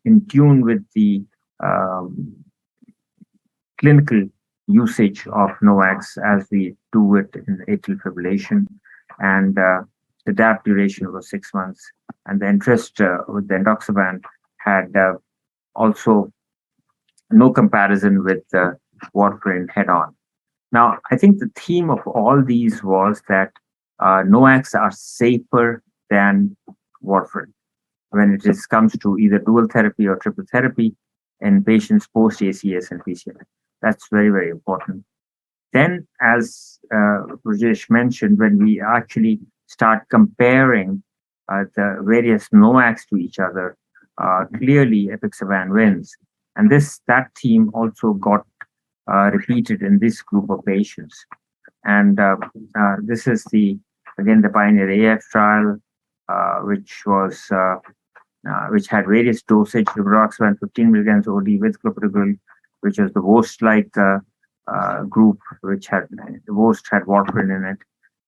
in tune with the clinical usage of NOACs as we do it in atrial fibrillation. And the DAP duration was 6 months. And the interest with the endoxaban had also no comparison with warfarin head-on. Now, I think the theme of all these was that NOACs are safer than warfarin when it comes to either dual therapy or triple therapy in patients post-ACS and PCI. That's very, very important. Then, as Rajesh mentioned, when we actually start comparing the various NOACs to each other, clearly apixaban wins. And that theme also got repeated in this group of patients. And this is the Pioneer AF trial, which had various dosage, rivaroxaban 15 milligrams OD with clopidogrel, which was the WOST-like group, which had warfarin in it.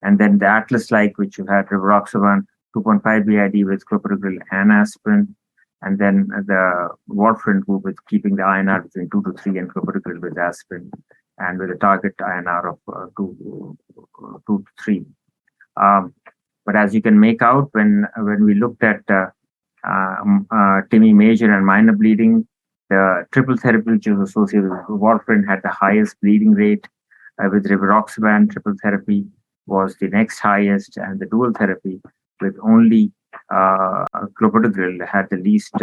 And then the Atlas-like, which had rivaroxaban 2.5 BID with clopidogrel and aspirin. And then the warfarin group with keeping the INR between 2 to 3 and clopidogrel with aspirin, and with a target INR of 2 to 3. But as you can make out, when we looked at TIMI major and minor bleeding, the triple therapy, which was associated with warfarin, had the highest bleeding rate. With rivaroxaban, triple therapy was the next highest, and the dual therapy with only clopidogrel had the least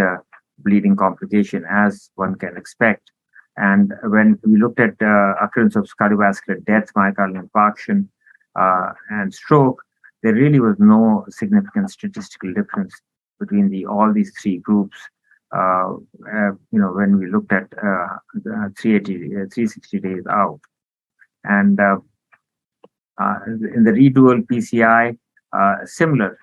bleeding complication, as one can expect. And when we looked at occurrence of cardiovascular death, myocardial infarction, and stroke, there really was no significant statistical difference between all these three groups. When we looked at 360 days out, and in the redual PCI, similar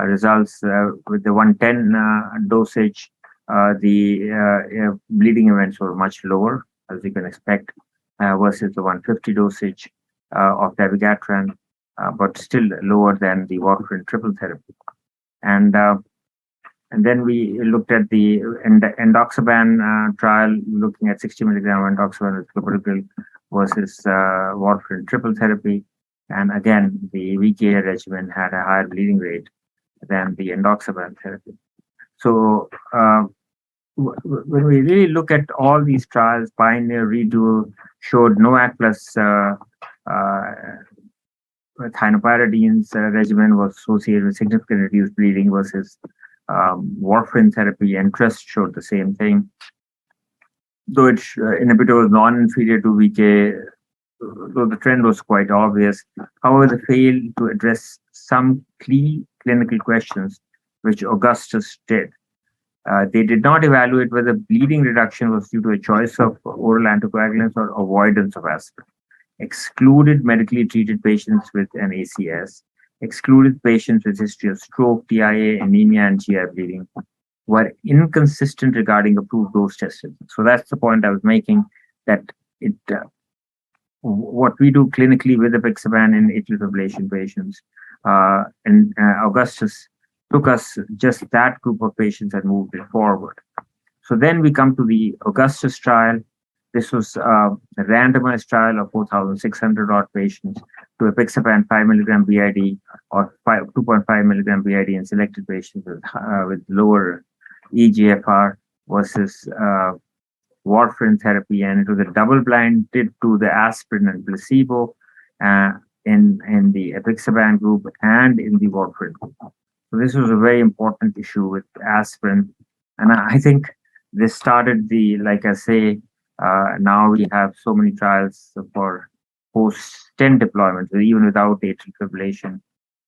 results with the 110 dosage. The bleeding events were much lower, as you can expect, versus the 150 dosage of dabigatran, but still lower than the warfarin triple therapy. And then we looked at the endoxaban trial, looking at 60 milligram endoxaban with clopidogrel versus warfarin triple therapy. And again, the VKA regimen had a higher bleeding rate than the endoxaban therapy. So when we really look at all these trials, Pioneer, Redual showed NOAC plus with thienopyradine's regimen was associated with significantly reduced bleeding versus warfarin therapy, and TRUST showed the same thing. Though its inhibitor was non-inferior to VK, though the trend was quite obvious. However, they failed to address some key clinical questions, which Augustus did. They did not evaluate whether bleeding reduction was due to a choice of oral anticoagulants or avoidance of aspirin. Excluded medically treated patients with an ACS, excluded patients with history of stroke, TIA, anemia, and GI bleeding, were inconsistent regarding approved dose testing. So that's the point I was making, that it what we do clinically with apixaban in atrial fibrillation patients, and Augustus took us just that group of patients and moved it forward. So then we come to the Augustus trial. This was a randomized trial of 4,600 odd patients to apixaban 5 milligram BID or 2.5 milligram BID in selected patients with lower EGFR versus warfarin therapy, and it was a double-blinded to the aspirin and placebo in the apixaban group and in the warfarin group. So this was a very important issue with aspirin, and I think this started the, like I say, now we have so many trials for post-stent deployments, even without atrial fibrillation,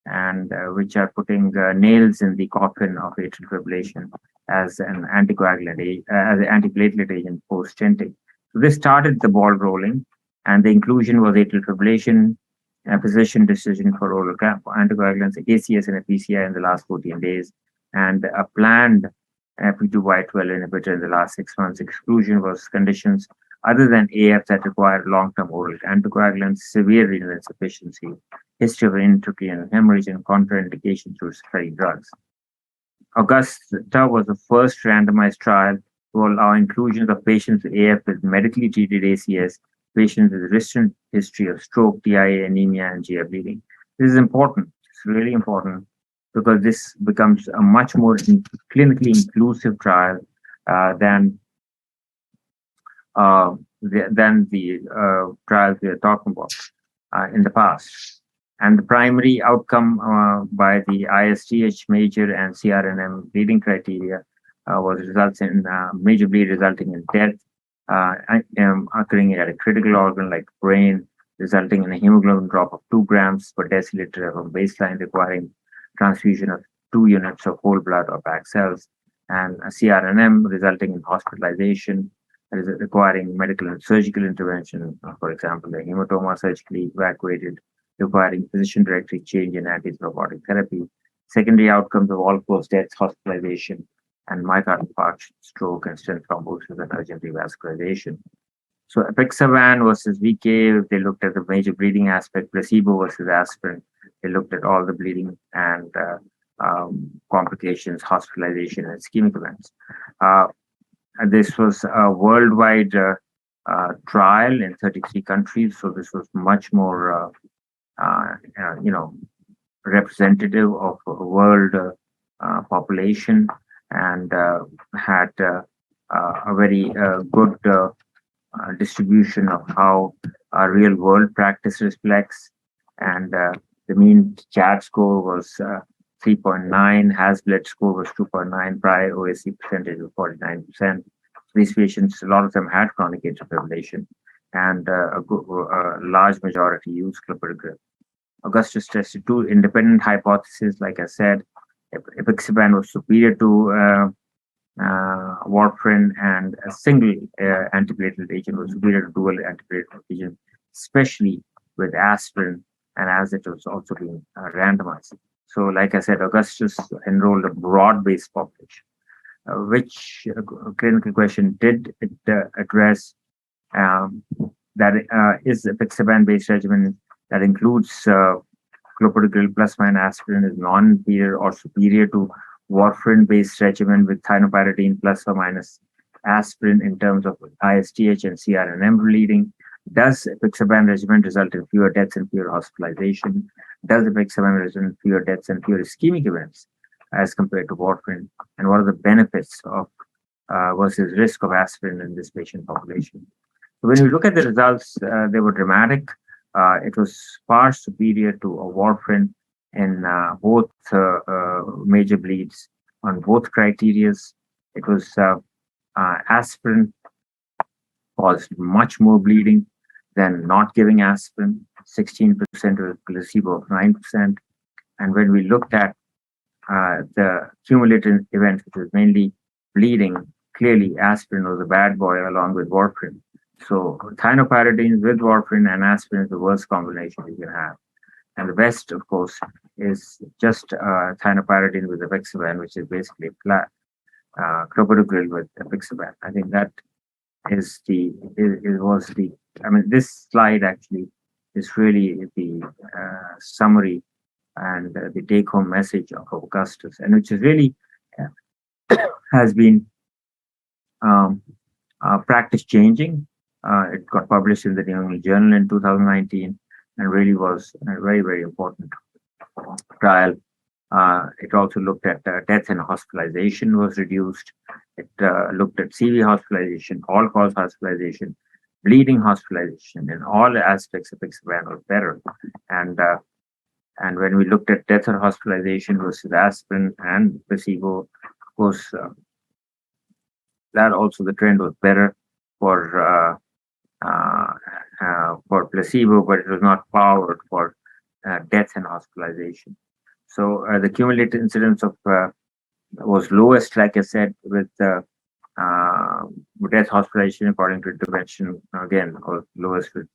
and which are putting nails in the coffin of atrial fibrillation as an anticoagulant, as an antiplatelet agent post-stenting. So this started the ball rolling, and the inclusion was atrial fibrillation, a physician decision for oral anticoagulants, ACS and a PCI in the last 14 days, and a planned P2Y12 inhibitor in the last 6 months. Exclusion was conditions other than AF that require long-term oral anticoagulants, severe renal insufficiency, history of intracranial hemorrhage, and contraindication to steroid drugs. Augusta was the first randomized trial to allow inclusion of patients with AF with medically treated ACS, patients with recent history of stroke, TIA, anemia, and GI bleeding. This is important. It's really important because this becomes a much more clinically inclusive trial than the trials we are talking about in the past. And the primary outcome by the ISTH major and CRNM bleeding criteria was results in major bleed resulting in death, occurring at a critical organ like brain, resulting in a hemoglobin drop of 2 grams per deciliter from baseline, requiring transfusion of 2 units of whole blood or back cells, and a CRNM resulting in hospitalization, requiring medical and surgical intervention, for example, a hematoma surgically evacuated, requiring physician-directed change in antithrombotic therapy. Secondary outcomes of all-cause deaths, hospitalization, and myocardial infarction, stroke, and stent thrombosis and urgent revascularization. So apixaban versus VK, they looked at the major bleeding aspect. Placebo versus aspirin, they looked at all the bleeding and complications, hospitalization, and ischemic events. This was a worldwide trial in 33 countries, so this was much more, representative of a world population, and had a very good distribution of how real world practice reflects. And the mean CHAD score was 3.9, Hasbled score was 2.9, prior OAC percentage was 49%. These patients, a lot of them had chronic atrial fibrillation, and a large majority used clopidogrel. Augustus tested 2 independent hypotheses. Like I said, apixaban was superior to warfarin, and a single antiplatelet agent was superior to dual antiplatelet agent, especially with aspirin, and as it was also being randomized. So, like I said, Augustus enrolled a broad-based population. Which clinical question did it address? That is a apixaban-based regimen that includes clopidogrel plus minus aspirin is non-inferior or superior to warfarin-based regimen with thienopyridine plus or minus aspirin in terms of ISTH and CRNM bleeding. Does apixaban regimen result in fewer deaths and fewer hospitalization? Does apixaban result in fewer deaths and fewer ischemic events as compared to warfarin? And what are the benefits of versus risk of aspirin in this patient population? So when we look at the results, they were dramatic. It was far superior to a warfarin in both major bleeds on both criterias. It was aspirin caused much more bleeding than not giving aspirin, 16% with placebo of 9%. And when we looked at the cumulative events, which was mainly bleeding, clearly aspirin was a bad boy along with warfarin. So thienopyridines with warfarin and aspirin is the worst combination you can have. And the best, of course, is just thienopyridine with apixaban, which is basically flat, clopidogrel with apixaban. I think that is it was the, I mean, this slide actually is really the summary and the take-home message of Augustus, and which is really has been practice changing. It got published in the New England Journal in 2019 and really was a very, very important trial. It also looked at death and hospitalization was reduced. It looked at CV hospitalization, all-cause hospitalization, bleeding hospitalization, in all aspects of apixaban was better. And when we looked at death or hospitalization versus aspirin and placebo, of course, that also the trend was better for placebo, but it was not powered for death and hospitalization. So the cumulative incidence of was lowest, like I said, with death hospitalization according to intervention. Again, was lowest with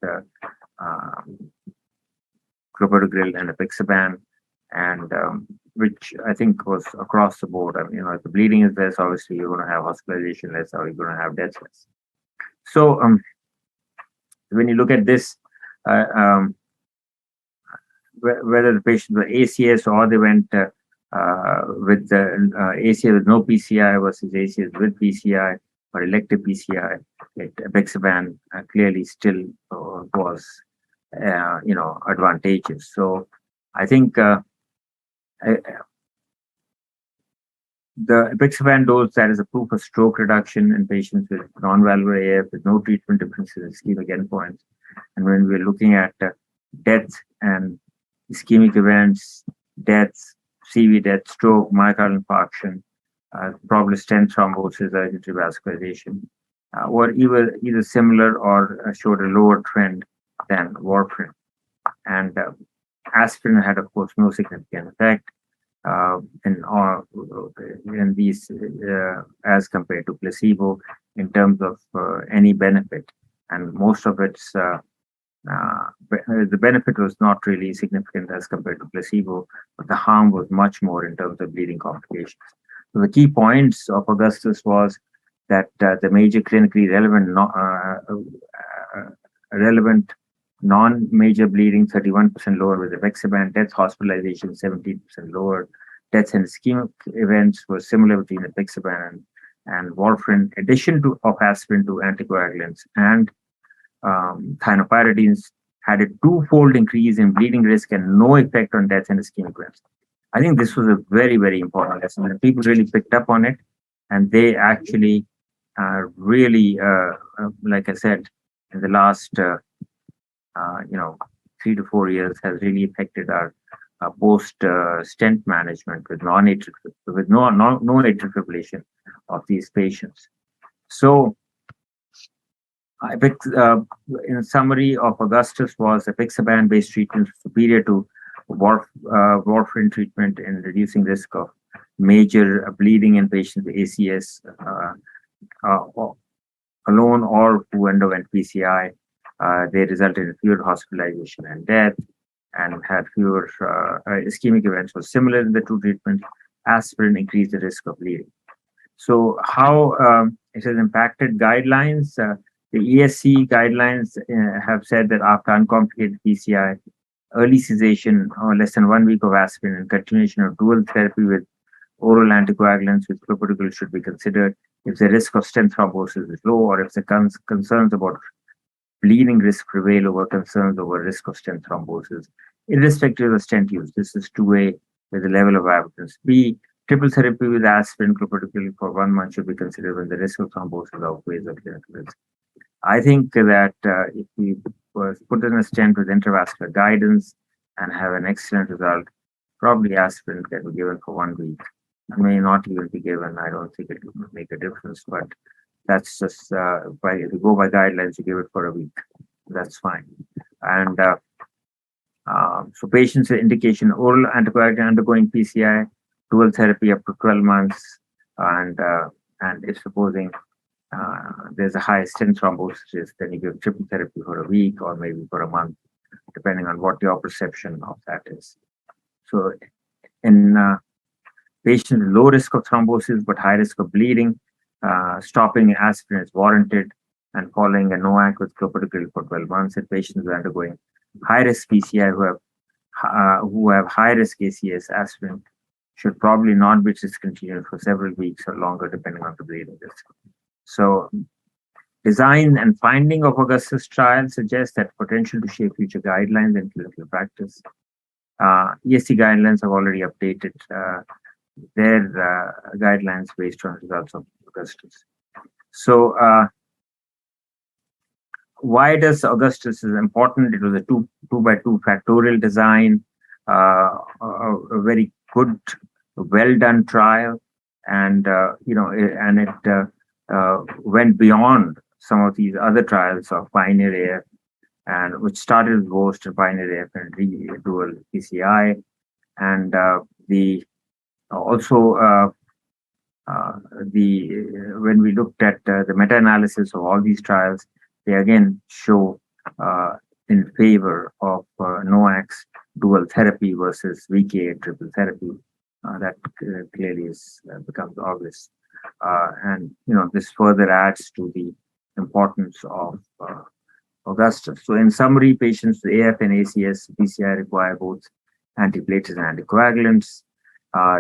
clopidogrel and apixaban, and which I think was across the board. I mean, if the bleeding is less, obviously you're going to have hospitalization less, or you're going to have death less. So when you look at this, whether the patients were ACS or they went with the ACS with no PCI versus ACS with PCI or elective PCI, apixaban clearly still was advantageous. So I think the apixaban dose, that is a proof of stroke reduction in patients with non-valvular AF with no treatment differences in ischemic endpoints. And when we're looking at death and ischemic events, deaths, CV death, stroke, myocardial infarction, probably stent thrombosis, urgent revascularization, were either similar or showed a lower trend than warfarin. And aspirin had, of course, no significant effect in these as compared to placebo in terms of any benefit. And most of its the benefit was not really significant as compared to placebo, but the harm was much more in terms of bleeding complications. So the key points of Augustus was that the major clinically relevant non-major bleeding 31% lower with apixaban, death hospitalization 17% lower, deaths and ischemic events were similar between apixaban and warfarin, addition of aspirin to anticoagulants and thienopyridines had a twofold increase in bleeding risk and no effect on death and ischemic events. I think this was a very, very important lesson, and people really picked up on it, and they actually really, like I said, in the last 3 to 4 years has really affected our post stent management with no atrial fibrillation of these patients. So in summary of Augustus was apixaban-based treatment superior to warfarin treatment in reducing risk of major bleeding in patients with ACS alone or who underwent PCI. They resulted in fewer hospitalization and death and had fewer ischemic events was similar in the two treatments. Aspirin increased the risk of bleeding. So how it has impacted guidelines? The ESC guidelines have said that after uncomplicated PCI, early cessation or less than 1 week of aspirin and continuation of dual therapy with oral anticoagulants with clopidogrel should be considered if the risk of stent thrombosis is low or if the concerns about bleeding risk prevail over concerns over risk of stent thrombosis, irrespective of stent use. This is 2A with the level of evidence. B, triple therapy with aspirin clopidogrel for 1 month should be considered when the risk of thrombosis outweighs the clinical risk. I think that if we was put in a stent with intravascular guidance and have an excellent result. Probably aspirin can be given for 1 week. It may not even be given. I don't think it will make a difference, but that's just if you go by guidelines, you give it for a week. That's fine. And so patients with indication oral anticoagulant undergoing PCI, dual therapy up to 12 months, and if supposing there's a high stent thrombosis, then you give triple therapy for a week or maybe for a month, depending on what your perception of that is. So in patients with low risk of thrombosis but high risk of bleeding, stopping aspirin is warranted and following a NOAC with clopidogrel for 12 months. In patients who are undergoing high risk PCI who have high risk ACS, aspirin should probably not be discontinued for several weeks or longer, depending on the bleeding risk. So, design and finding of Augustus trial suggests that potential to shape future guidelines in clinical practice. ESC guidelines have already updated their guidelines based on results of Augustus. So, why does Augustus is important? It was a 2x2 factorial design, a very good, well done trial, and it went beyond some of these other trials of Pioneer AF, and which started with GHOST and Pioneer AF and dual PCI, and when we looked at the meta-analysis of all these trials, they again show in favor of NOACs dual therapy versus VK triple therapy. That clearly becomes obvious, and this further adds to the importance of Augustus. So, in summary, patients with AF and ACS PCI require both antiplatelets and anticoagulants.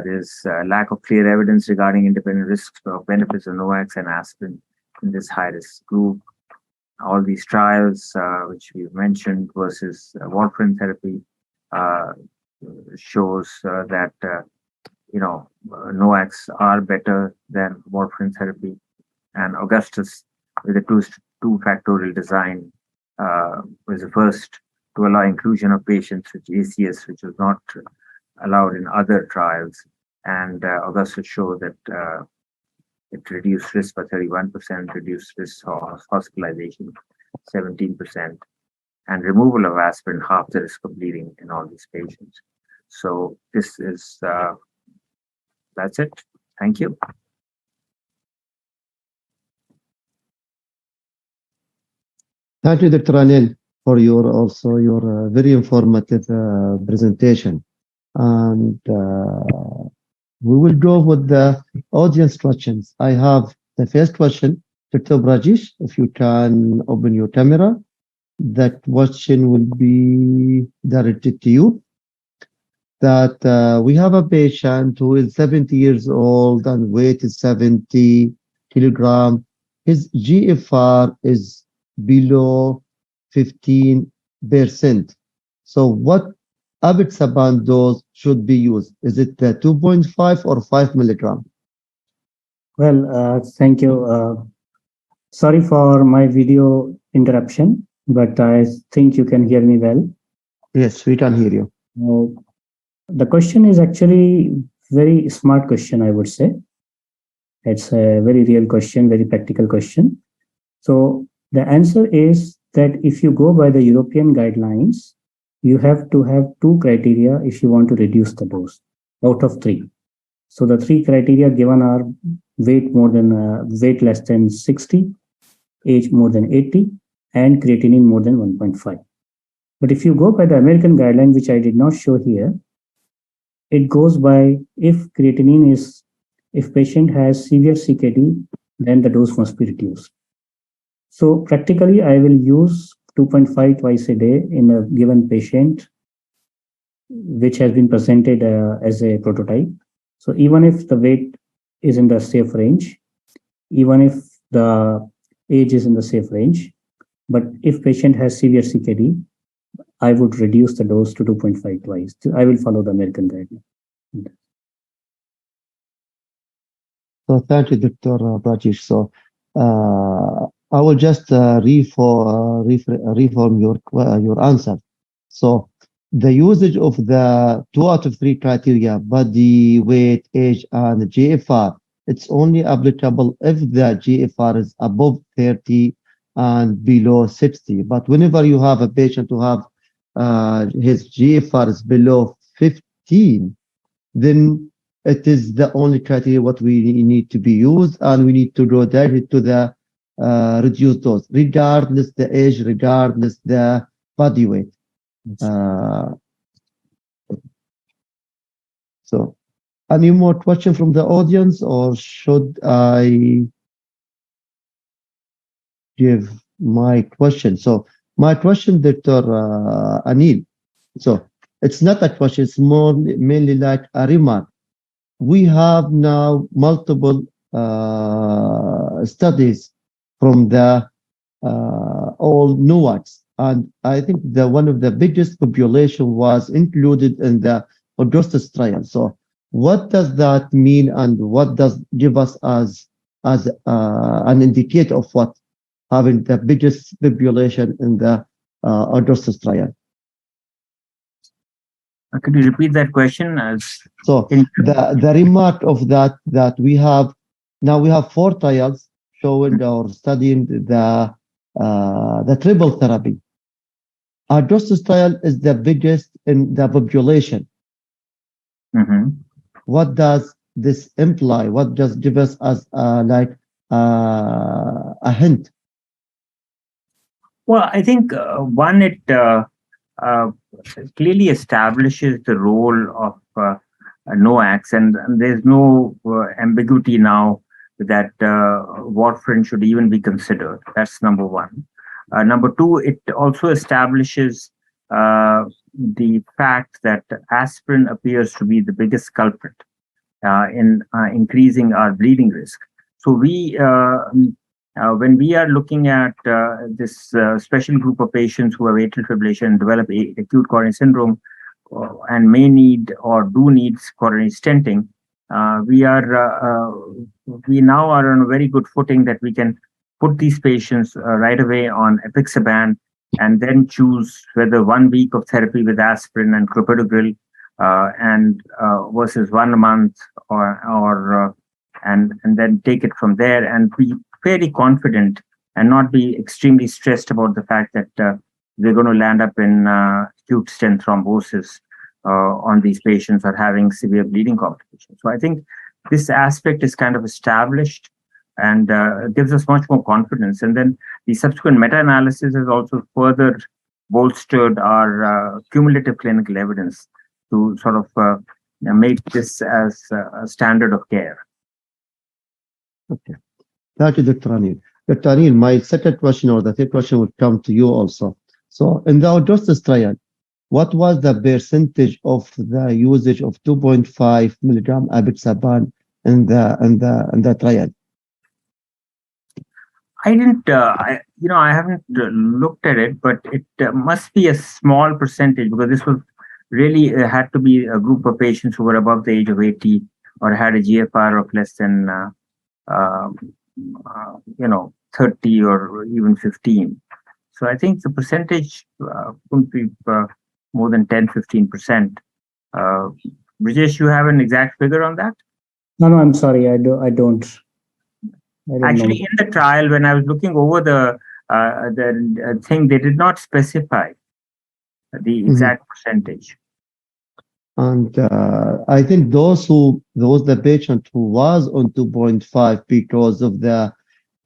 There's a lack of clear evidence regarding independent risks or benefits of NOACs and aspirin in this high-risk group. All these trials, which we've mentioned, versus warfarin therapy, shows that NOACs are better than warfarin therapy, and Augustus, with a two factorial design, was the first to allow inclusion of patients with ACS, which was not allowed in other trials, and Augustus showed that it reduced risk by 31%, reduced risk of hospitalization 17%, and removal of aspirin half the risk of bleeding in all these patients. So this is that's it. Thank you. Thank you, Dr. Anil, for your very informative presentation. And we will go with the audience questions. I have the first question, Dr. Rajesh, if you can open your camera. That question will be directed to you. That we have a patient who is 70 years old and weight is 70 kilogram. His GFR is below 15%. So what apixaban dose should be used? Is it 2.5 or 5 milligram? Well, thank you. Sorry for my video interruption, but I think you can hear me well. Yes, we can hear you. The question is actually very smart question, I would say. It's a very real question, very practical question. So the answer is that if you go by the European guidelines, you have to have 2 criteria if you want to reduce the dose out of 3. So the 3 criteria given are weight less than 60, age more than 80, and creatinine more than 1.5. But if you go by the American guideline, which I did not show here, it goes by if patient has severe CKD, then the dose must be reduced. So practically, I will use 2.5 twice a day in a given patient, which has been presented as a prototype. So even if the weight is in the safe range, even if the age is in the safe range, but if patient has severe CKD, I would reduce the dose to 2.5 twice. I will follow the American guideline. So thank you, Dr. Rajesh. So I will just reform your answer. So the usage of the 2 out of 3 criteria, body, weight, age, and GFR, it's only applicable if the GFR is above 30 and below 60. But whenever you have a patient who have his GFR is below 15, then it is the only criteria what we need to be used, and we need to go directly to the reduced dose, regardless the age, regardless the body weight. Uh, so, any more question from the audience, or should I give my question? So, my question, Dr. Anil. So, it's not a question; it's more mainly like a remark. We have now multiple studies from the all NOACs, and I think the one of the biggest population was included in the Augustus trial. So, what does that mean, and what does give us as an indicator of what having the biggest population in the Augustus trial? Could you repeat that question? So the remark of that we have now, we have 4 trials showing or studying the triple therapy. Our justice trial is the biggest in the population. What does this imply? What does give us as like a hint? Well, I think one, it clearly establishes the role of NOACs, and there's no ambiguity now that warfarin should even be considered. That's number one. Number two, it also establishes the fact that aspirin appears to be the biggest culprit in increasing our bleeding risk. So we, when we are looking at this special group of patients who have atrial fibrillation and develop acute coronary syndrome and may need or do need coronary stenting, we now are on a very good footing that we can put these patients right away on apixaban and then choose whether 1 week of therapy with aspirin and clopidogrel and versus 1 month and then take it from there and be fairly confident and not be extremely stressed about the fact that they're going to land up in acute stent thrombosis on these patients or having severe bleeding complications. So I think this aspect is kind of established and gives us much more confidence. And then the subsequent meta-analysis has also further bolstered our cumulative clinical evidence to sort of make this as a standard of care. Okay. Thank you, Dr. Anil. Dr. Anil, my second question or the third question would come to you also. So in the justice trial, what was the percentage of the usage of 2.5 milligram apixaban in the trial? I didn't, I haven't looked at it, but it must be a small percentage because this was really had to be a group of patients who were above the age of 80 or had a GFR of less than 30 or even 15. So I think the percentage could be more than 10-15%. Brijesh, you have an exact figure on that? No, I'm sorry, I don't. Actually, in the trial, when I was looking over the thing, they did not specify the exact percentage. And I think the patient who was on 2.5 because of their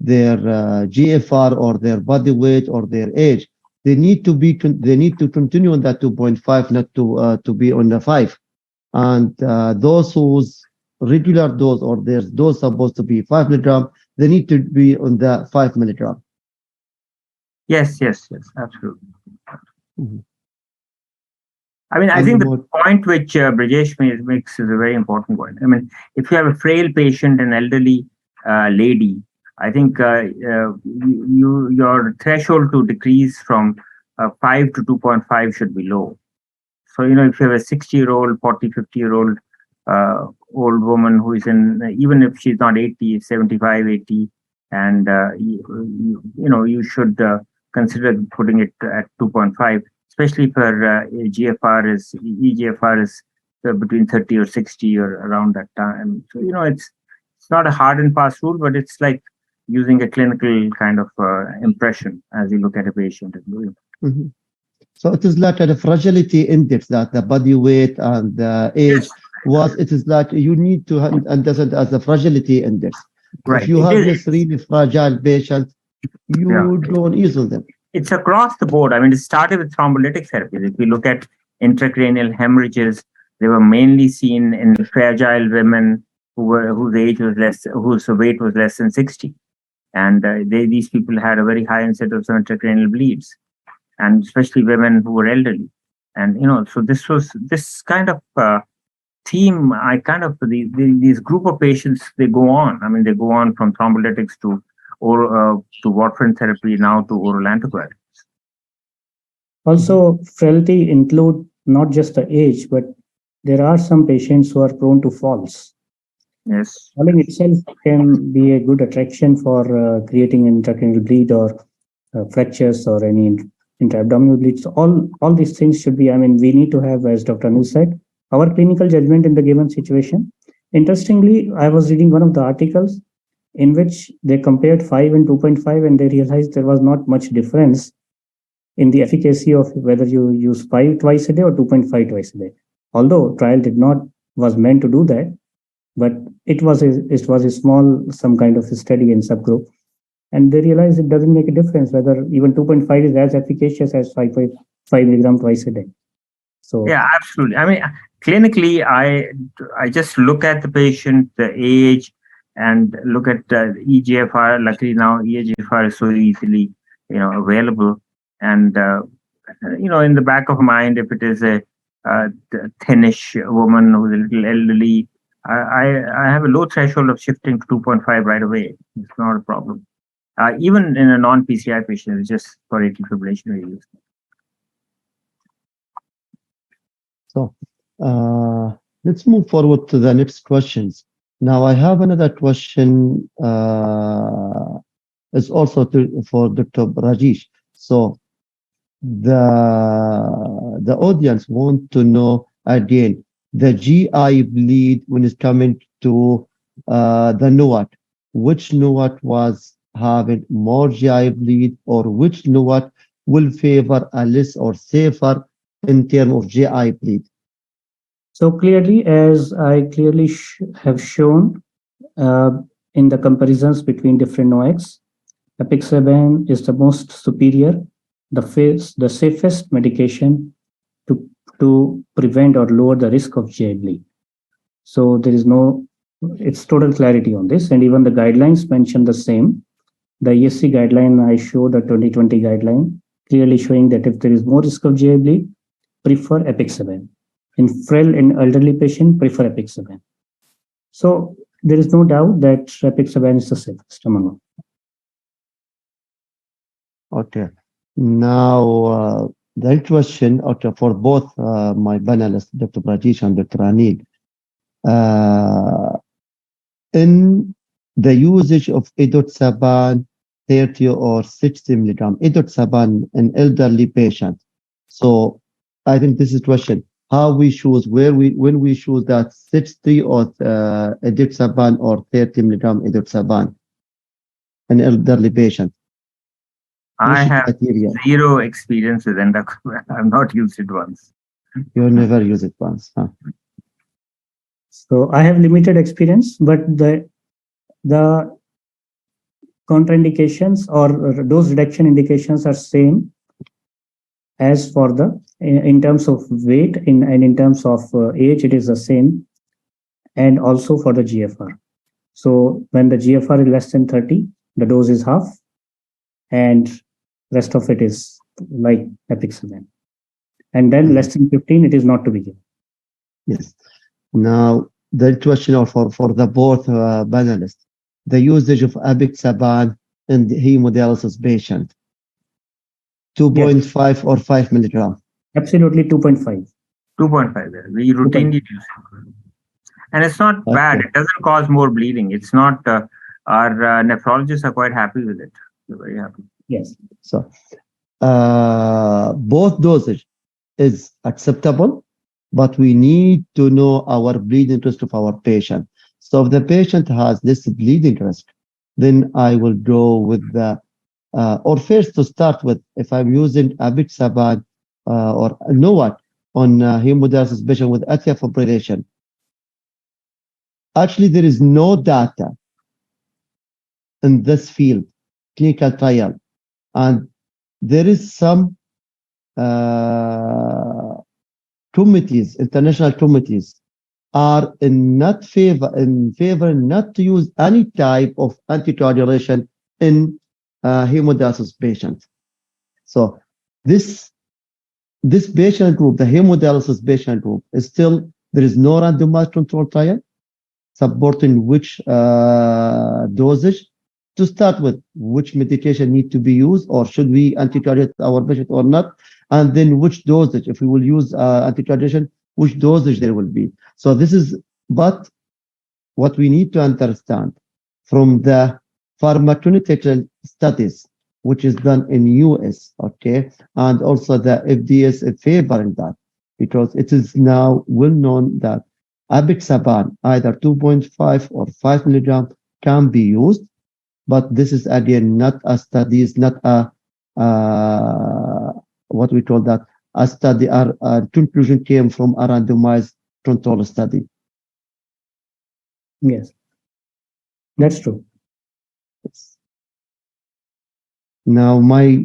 GFR or their body weight or their age, they need to continue on that 2.5, not to be on the 5. And those whose regular dose or their dose supposed to be 5 milligram, they need to be on the 5 milligram. Yes, absolutely. I mean, I think the point which Brijesh makes is a very important point. I mean, if you have a frail patient, an elderly lady, I think your threshold to decrease from 5 to 2.5 should be low. So, if you have a 60-year-old, 40, 50-year-old old woman who is even if she's not 80, 75, 80, and you should consider putting it at 2.5, especially for GFR is EGFR is between 30 or 60 or around that time. So it's not a hard and fast rule, but it's like using a clinical kind of impression as you look at a patient. Mhm. So it is like a fragility index that the body weight and the age Yes, it is like you need to understand as a fragility index. If right. you It have is. this really fragile patient, Yeah. you don't easel them. It's across the board. I mean, it started with thrombolytic therapies. If we look at intracranial hemorrhages, they were mainly seen in fragile women whose weight was less than 60, and these people had a very high incidence of intracranial bleeds, and especially women who were elderly. And so this kind of theme. I kind of these group of patients, they go on. I mean, they go on from thrombolytics to warfarin therapy, now to oral anticoagulants. Also, frailty include not just the age, but there are some patients who are prone to falls. Yes. Falling itself can be a good attraction for creating intracranial bleed or fractures or any intra-abdominal bleeds. All these things should be, I mean, we need to have, as Dr. Anu said, our clinical judgment in the given situation. Interestingly, I was reading one of the articles in which they compared 5 and 2.5, and they realized there was not much difference in the efficacy of whether you use 5 twice a day or 2.5 twice a day. Although trial was meant to do that, but it was a small, some kind of a study in subgroup, and they realized it doesn't make a difference whether even 2.5 is as efficacious as 5 milligram twice a day. So yeah, absolutely. I mean, clinically, I just look at the patient, the age, and look at EGFR. Luckily now EGFR is so easily available, and in the back of mind, if it is a thinnish woman who's a little elderly, I have a low threshold of shifting to 2.5 right away. It's not a problem. Even in a non-PCI patient, it's just for atrial fibrillation we use. So let's move forward to the next questions. Now I have another question. It's also for Dr. Rajesh. So the audience want to know again the GI bleed when it's coming to the NOAT. Which NOAT was having more GI bleed, or which NOAT will favor a less or safer in terms of GI bleed? So clearly, as I clearly have shown uh, in the comparisons between different NOACs, apixaban is the most superior, the safest medication to prevent or lower the risk of GI bleed. So there is it's total clarity on this, and even the guidelines mention the same. The ESC guideline, I show the 2020 guideline, clearly showing that if there is more risk of GI bleed, prefer apixaban. In frail and elderly patient, prefer apixaban. So there is no doubt that apixaban is the safest among all. Okay. Now, the question for both my panelists, Dr. Rajesh and Dr. Anil, in the usage of edoxaban 30 or 60 milligram, edoxaban in elderly patients. So I think this is question. How we choose, when we choose that 60 or edoxaban or 30 milligram edoxaban in elderly patient. I have zero experience with endocrine. I've not used it once. You never use it once, huh? So I have limited experience, but the contraindications or dose reduction indications are same as for the in terms of weight and in terms of age, it is the same, and also for the GFR. So when the GFR is less than 30, the dose is half, and rest of it is like apixaban. And then less than 15, it is not to be given. Yes. Now, the question for the both panelists, the usage of apixaban in the hemodialysis patient, 2.5 yes. or 5 milligram? Absolutely 2.5. 2.5. We routinely use it. And it's not bad. It doesn't cause more bleeding. It's not our nephrologists are quite happy with it. They're very happy. Yes. So both dosage is acceptable, but we need to know our bleeding risk of our patient. So if the patient has this bleeding risk, then I will go with the, or first to start with, if I'm using apixaban or NOAC on hemodialysis patient with atrial fibrillation, actually there is no data in this field, clinical trial, and there is some committees, international committees, are in favor not to use any type of anticoagulation in hemodialysis patients. So this patient group, the hemodialysis patient group, is still, there is no randomized control trial supporting which dosage to start with, which medication need to be used, or should we anticoagulate our patient or not, and then which dosage, if we will use anticoagulation, which dosage there will be. So this is, but what we need to understand from the pharmacokinetical studies, which is done in US, okay, and also the FDA is favoring that, because it is now well known that apixaban, either 2.5 or 5 milligram, can be used, but this is again not a study, is not a what we call that, a study. Our conclusion came from a randomized control study. Yes, that's true. Now, my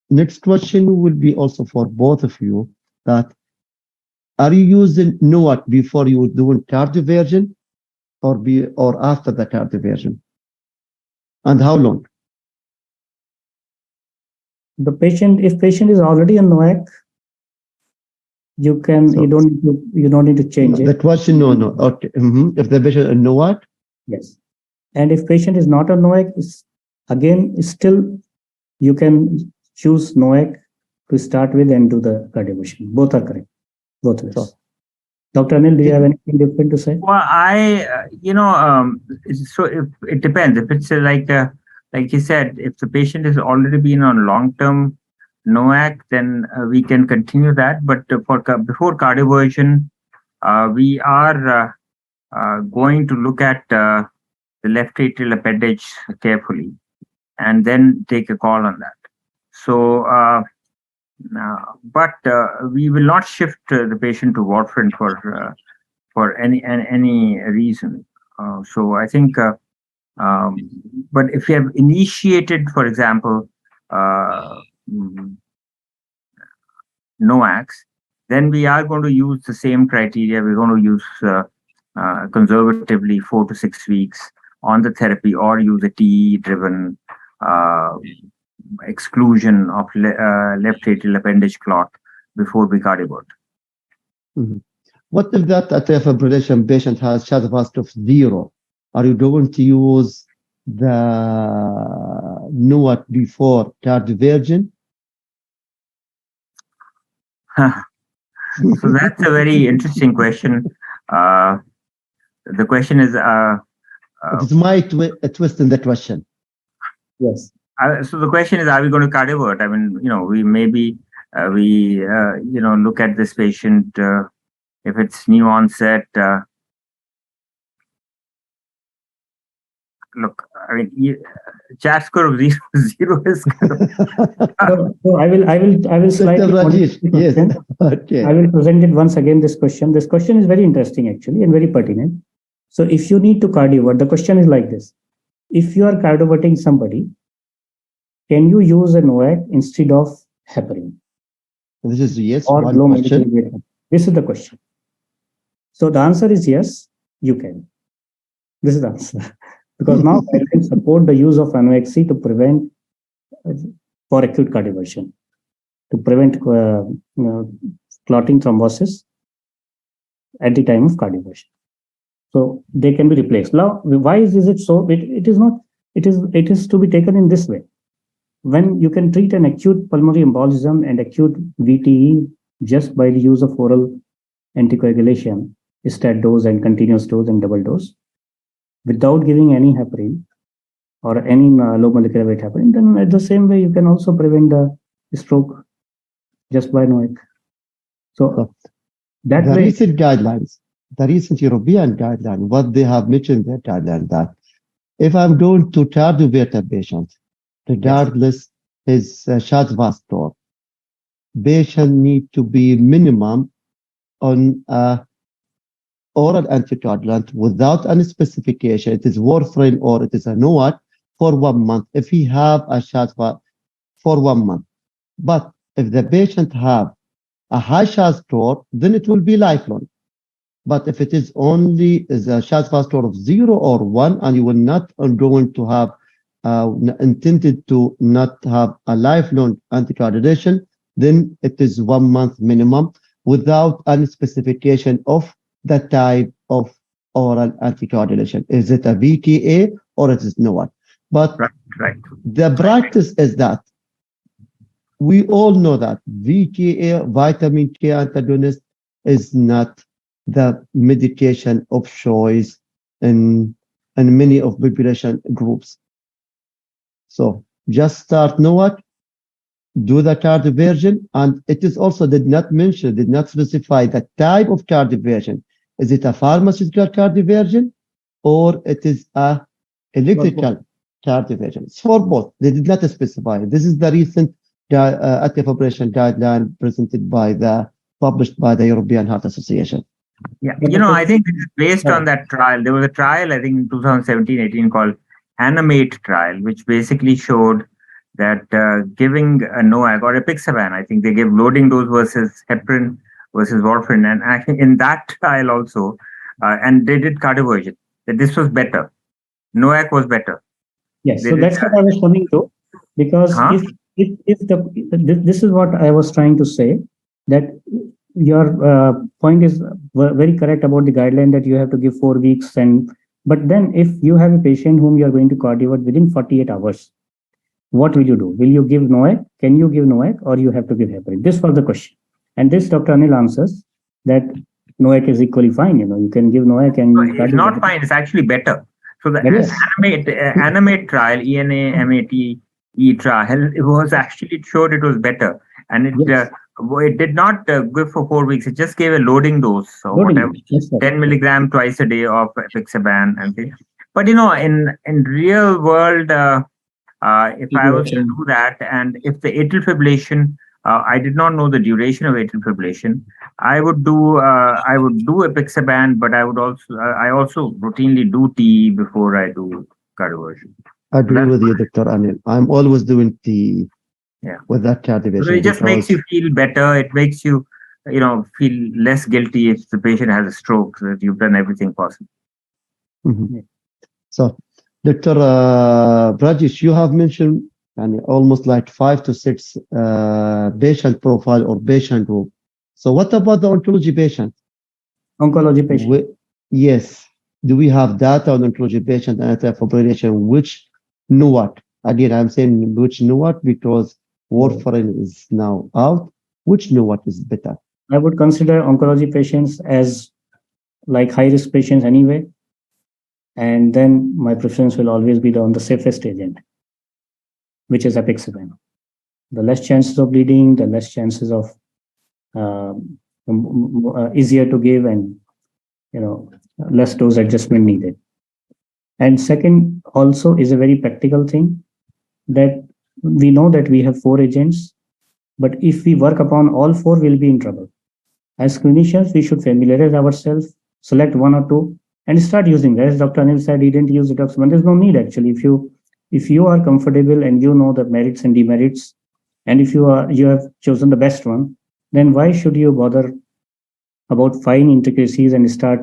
next question will be also for both of you, that are you using NOAC before you doing cardioversion or after the cardioversion? And how long? The patient, if patient is already on NOAC, you can, So- you don't need to change The it. question, no. Okay. If the patient is NOAC, Yes. And if patient is not on NOAC, still you can choose NOAC to start with and do the cardioversion. Both are correct. Both ways. So- Dr. Anil, do you have anything different to say? Well, so if it depends. If it's like you said, if the patient has already been on long-term NOAC, then we can continue that. But before cardioversion, we are going to look at the left atrial appendage carefully, and then take a call on that. So, but we will not shift the patient to warfarin for any reason. So I think, but if you have initiated, for example, NOACs, then we are going to use the same criteria. We're going to use conservatively 4 to 6 weeks on the therapy, or use a TE-driven exclusion of left atrial appendage clot before we cardiovert. What if that atrial fibrillation patient has shadow fast of 0? Are you going to use the NOAC before cardioversion? So that's a very interesting question. The question is, it is my twist in the question. Yes. So the question is, are we going to cardiovert? I mean, we maybe look at this patient if it's new onset. Look, I mean, chat score of zero is kind of. So I will slightly. Yes. Okay. I will present it once again. This question is very interesting actually and very pertinent. So if you need to cardiovert, the question is like this: if you are cardioverting somebody, can you use a NOAC instead of heparin? This is yes. Or One low question. molecular weight? This is the question. So the answer is yes, you can. This is the answer. Because now I can support the use of NOAC to prevent for acute cardioversion, to prevent clotting thrombosis at the time of cardioversion. So they can be replaced. Now, why is it so? It is not. It is to be taken in this way. When you can treat an acute pulmonary embolism and acute VTE just by the use of oral anticoagulation, stat dose and continuous dose and double dose, without giving any heparin or any low molecular weight heparin, then at the same way you can also prevent the stroke just by NOAC. So that the way, recent guidelines, the recent European guideline, what they have mentioned in their guideline that if I'm going to tardivate a patient, regardless his short vascular, patient need to be minimum on oral anticoagulant without any specification. It is warfarin or it is a NOAC for 1 month. If he have a shot for 1 month, but if the patient have a high shot score, then it will be lifelong. But if it is only a shot score of 0 or 1, and you will not going to have intended to not have a lifelong anticoagulation, then it is 1 month minimum without any specification of the type of oral anticoagulation. Is it a VTA or it is NOAC? But the practice is that we all know that VTA, vitamin K antagonist, is not the medication of choice in many of population groups. So just start NOAC, do the cardioversion, and it is also did not specify the type of cardioversion. Is it a pharmaceutical cardioversion or it is a electrical cardioversion? It's for both. They did not specify. This is the recent atrial fibrillation guideline published by the European Heart Association. Yeah, I think this is based on that trial. There was a trial, I think, in 2017-18 called Animate trial, which basically showed that giving a NOAC or apixaban, I think they gave loading dose versus heparin versus warfarin, and I think in that trial also, and they did cardioversion, that this was better. NOAC was better. Yes, so that's what I was coming to, because this is what I was trying to say, that your point is very correct about the guideline that you have to give 4 weeks, but then if you have a patient whom you are going to cardiovert within 48 hours, what will you do? Will you give NOAC? Can you give NOAC, or you have to give heparin? This was the question. And this Dr. Anil answers that NOAC is equally fine. You can give NOAC and it's not fine, it's actually better. So the Animate trial, ENA-MATE trial, it was actually showed it was better. And it did not give for 4 weeks. It just gave a loading dose, so whatever, 10 milligram twice a day of apixaban and things. But in real world, if I was to do that, and if the atrial fibrillation, I did not know the duration of atrial fibrillation, I would do apixaban, but I also routinely do TE before I do cardioversion. I agree with you, Dr. Anil. I'm always doing TE. With that cardioversion. So it just makes you feel better. It makes you, feel less guilty if the patient has a stroke, so that you've done everything possible. Mm-hmm. So, Dr. Brajesh, you have mentioned almost like 5 to 6 patient profile or patient group. So what about the oncology patient? Oncology patient. Yes. Do we have data on oncology patient and atrial fibrillation? Which NOAC? Again, I'm saying which NOAC because warfarin is now out. Which NOAC is better? I would consider oncology patients as like high-risk patients anyway. And then my preference will always be on the safest agent, which is apixaban. The less chances of bleeding, the less chances of easier to give, and less dose adjustment needed. And second, also is a very practical thing, that we know that we have 4 agents, but if we work upon all 4, we'll be in trouble. As clinicians, we should familiarize ourselves, select 1 or 2, and start using them. As Dr. Anil said, he didn't use rituximab. There's no need actually. If you are comfortable and you know the merits and demerits, and if you have chosen the best one, then why should you bother about fine intricacies and start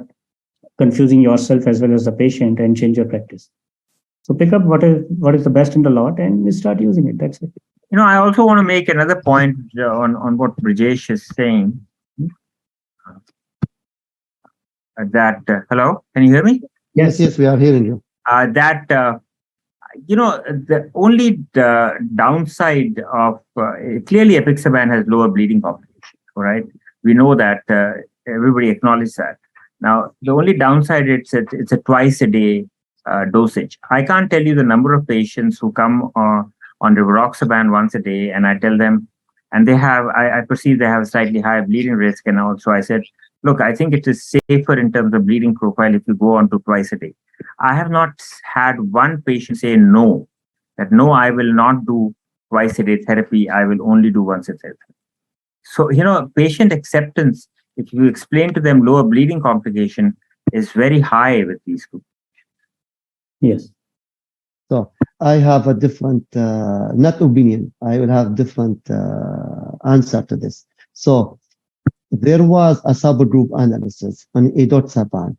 confusing yourself as well as the patient and change your practice? So pick up what is the best in the lot and start using it. That's it. I also want to make another point on what Brajesh is saying. Hello, can you hear me? Yes, we are hearing you. The only downside of clearly apixaban has lower bleeding complications, right? We know that, everybody acknowledges that. Now, the only downside, it's a twice a day dosage. I can't tell you the number of patients who come on rivaroxaban once a day, and I tell them, and I perceive they have a slightly higher bleeding risk. And also I said, look, I think it is safer in terms of bleeding profile if you go on to twice a day. I have not had one patient say no, that no, I will not do twice a day therapy. I will only do once a day therapy. So, patient acceptance, if you explain to them lower bleeding complication, is very high with these groups. Yes. So I have a different, not opinion, I will have different answer to this. So there was a subgroup analysis on edoxaban,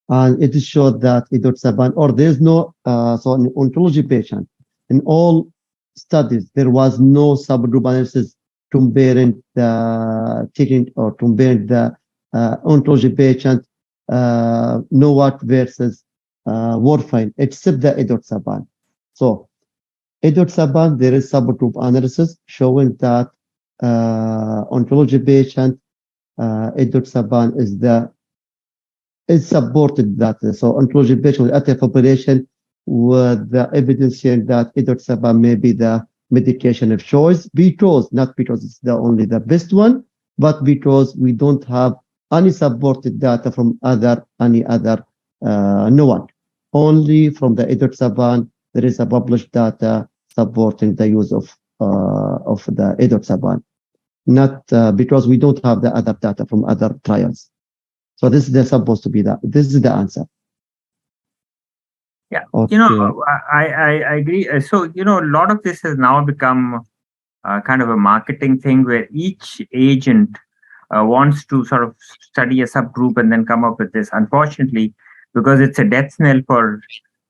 and it showed that edoxaban, or there's no, so in oncology patient, in all studies, there was no subgroup analysis comparing the treatment or comparing the oncology patient, NOAC versus warfarin, except the edoxaban. So edoxaban, there is subgroup analysis showing that oncology patient, edoxaban is supported that. So oncology patient with atrial fibrillation, with the evidence showing that edoxaban may be the medication of choice, because, not because it's the best one, but because we don't have any supported data from any other NOAC. Only from the edoxaban, there is a published data supporting the use of the edoxaban, not because we don't have the other data from other trials. So this is supposed to be that. This is the answer. Yeah, okay. I agree. So, a lot of this has now become kind of a marketing thing where each agent wants to sort of study a subgroup and then come up with this. Unfortunately, because it's a death knell for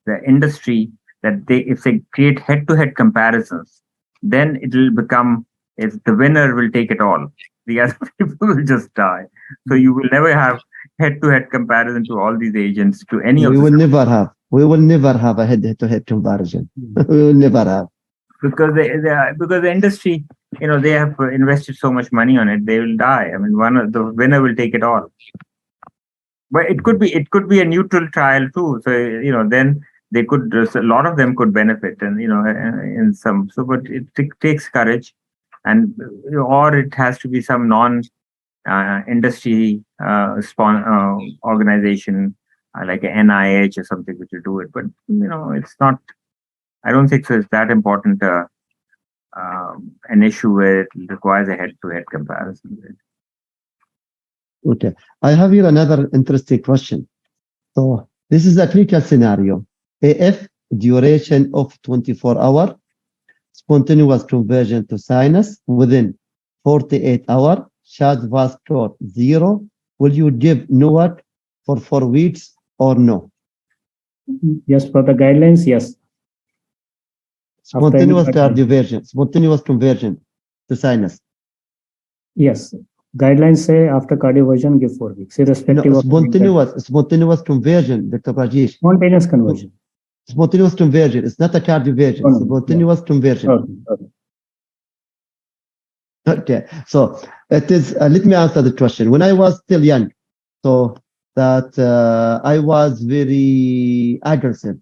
the industry, that if they create head-to-head comparisons, then it will become, if the winner will take it all, the other people will just die. So you will never have head-to-head comparison to all these agents to any of them. We will never have a head-to-head comparison. We will never have. Because the industry, they have invested so much money on it, they will die. I mean, the winner will take it all. But it could be a neutral trial too. So then they could, a lot of them could benefit, and in some. So, but it takes courage, and or it has to be some non-industry organization like an NIH or something which will do it. But it's not. I don't think so. It's that important an issue where it requires a head-to-head comparison. Okay, I have here another interesting question. So this is a clinical scenario. AF duration of 24 hours, spontaneous conversion to sinus within 48 hours, charge vascular 0. Will you give NOAC for 4 weeks or no? Yes, for the guidelines, yes. Spontaneous conversion to sinus. Yes, guidelines say after cardioversion, give 4 weeks, irrespective of spontaneous conversion, Dr. Rajesh. Spontaneous conversion. Spontaneous conversion. It's not a cardioversion. Spontaneous conversion. Okay. So it is. Let me answer the question. When I was still young, so that I was very aggressive.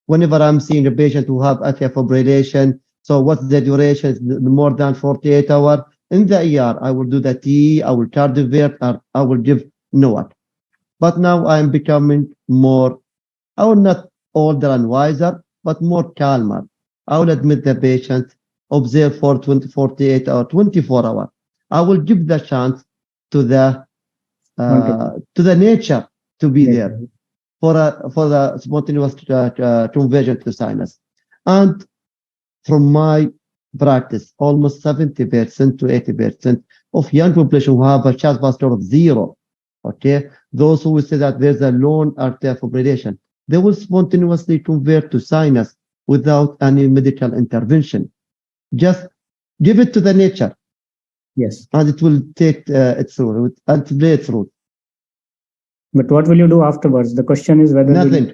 Whenever I'm seeing a patient who have atrial fibrillation, so what's the duration? More than 48 hours. In the ER, I will do the TE, I will cardiovert, or I will give NOAC. But now I'm becoming more, I will not older and wiser, but more calmer. I will admit the patient, observe for 48 or 24 hours. I will give the chance to the nature to be there for the spontaneous conversion to sinus. And from my practice, almost 70% to 80% of young population who have a chest vascular of 0. Okay, those who will say that there's a lone arterial fibrillation, they will spontaneously convert to sinus without any medical intervention. Just give it to the nature. Yes. And it will take its route and play its route. But what will you do afterwards? The question is whether nothing.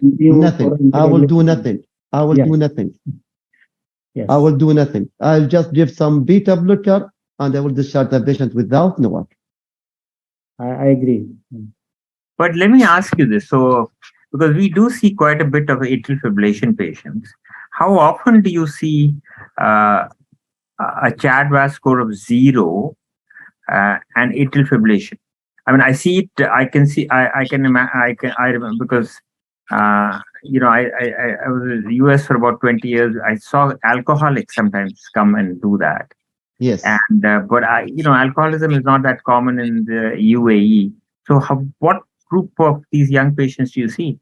I will do nothing. I will do nothing. Yes. I will do nothing. I'll just give some beta blocker and I will discharge the patient without NOAC. I agree. But let me ask you this. So because we do see quite a bit of atrial fibrillation patients. How often do you see a CHA2DS2-VASc score of 0 and atrial fibrillation? I mean, I see it. I can see. I can imagine. I remember because I was in the US for about 20 years. I saw alcoholics sometimes come and do that. Yes. And but alcoholism is not that common in the UAE. So, what group of these young patients do you see?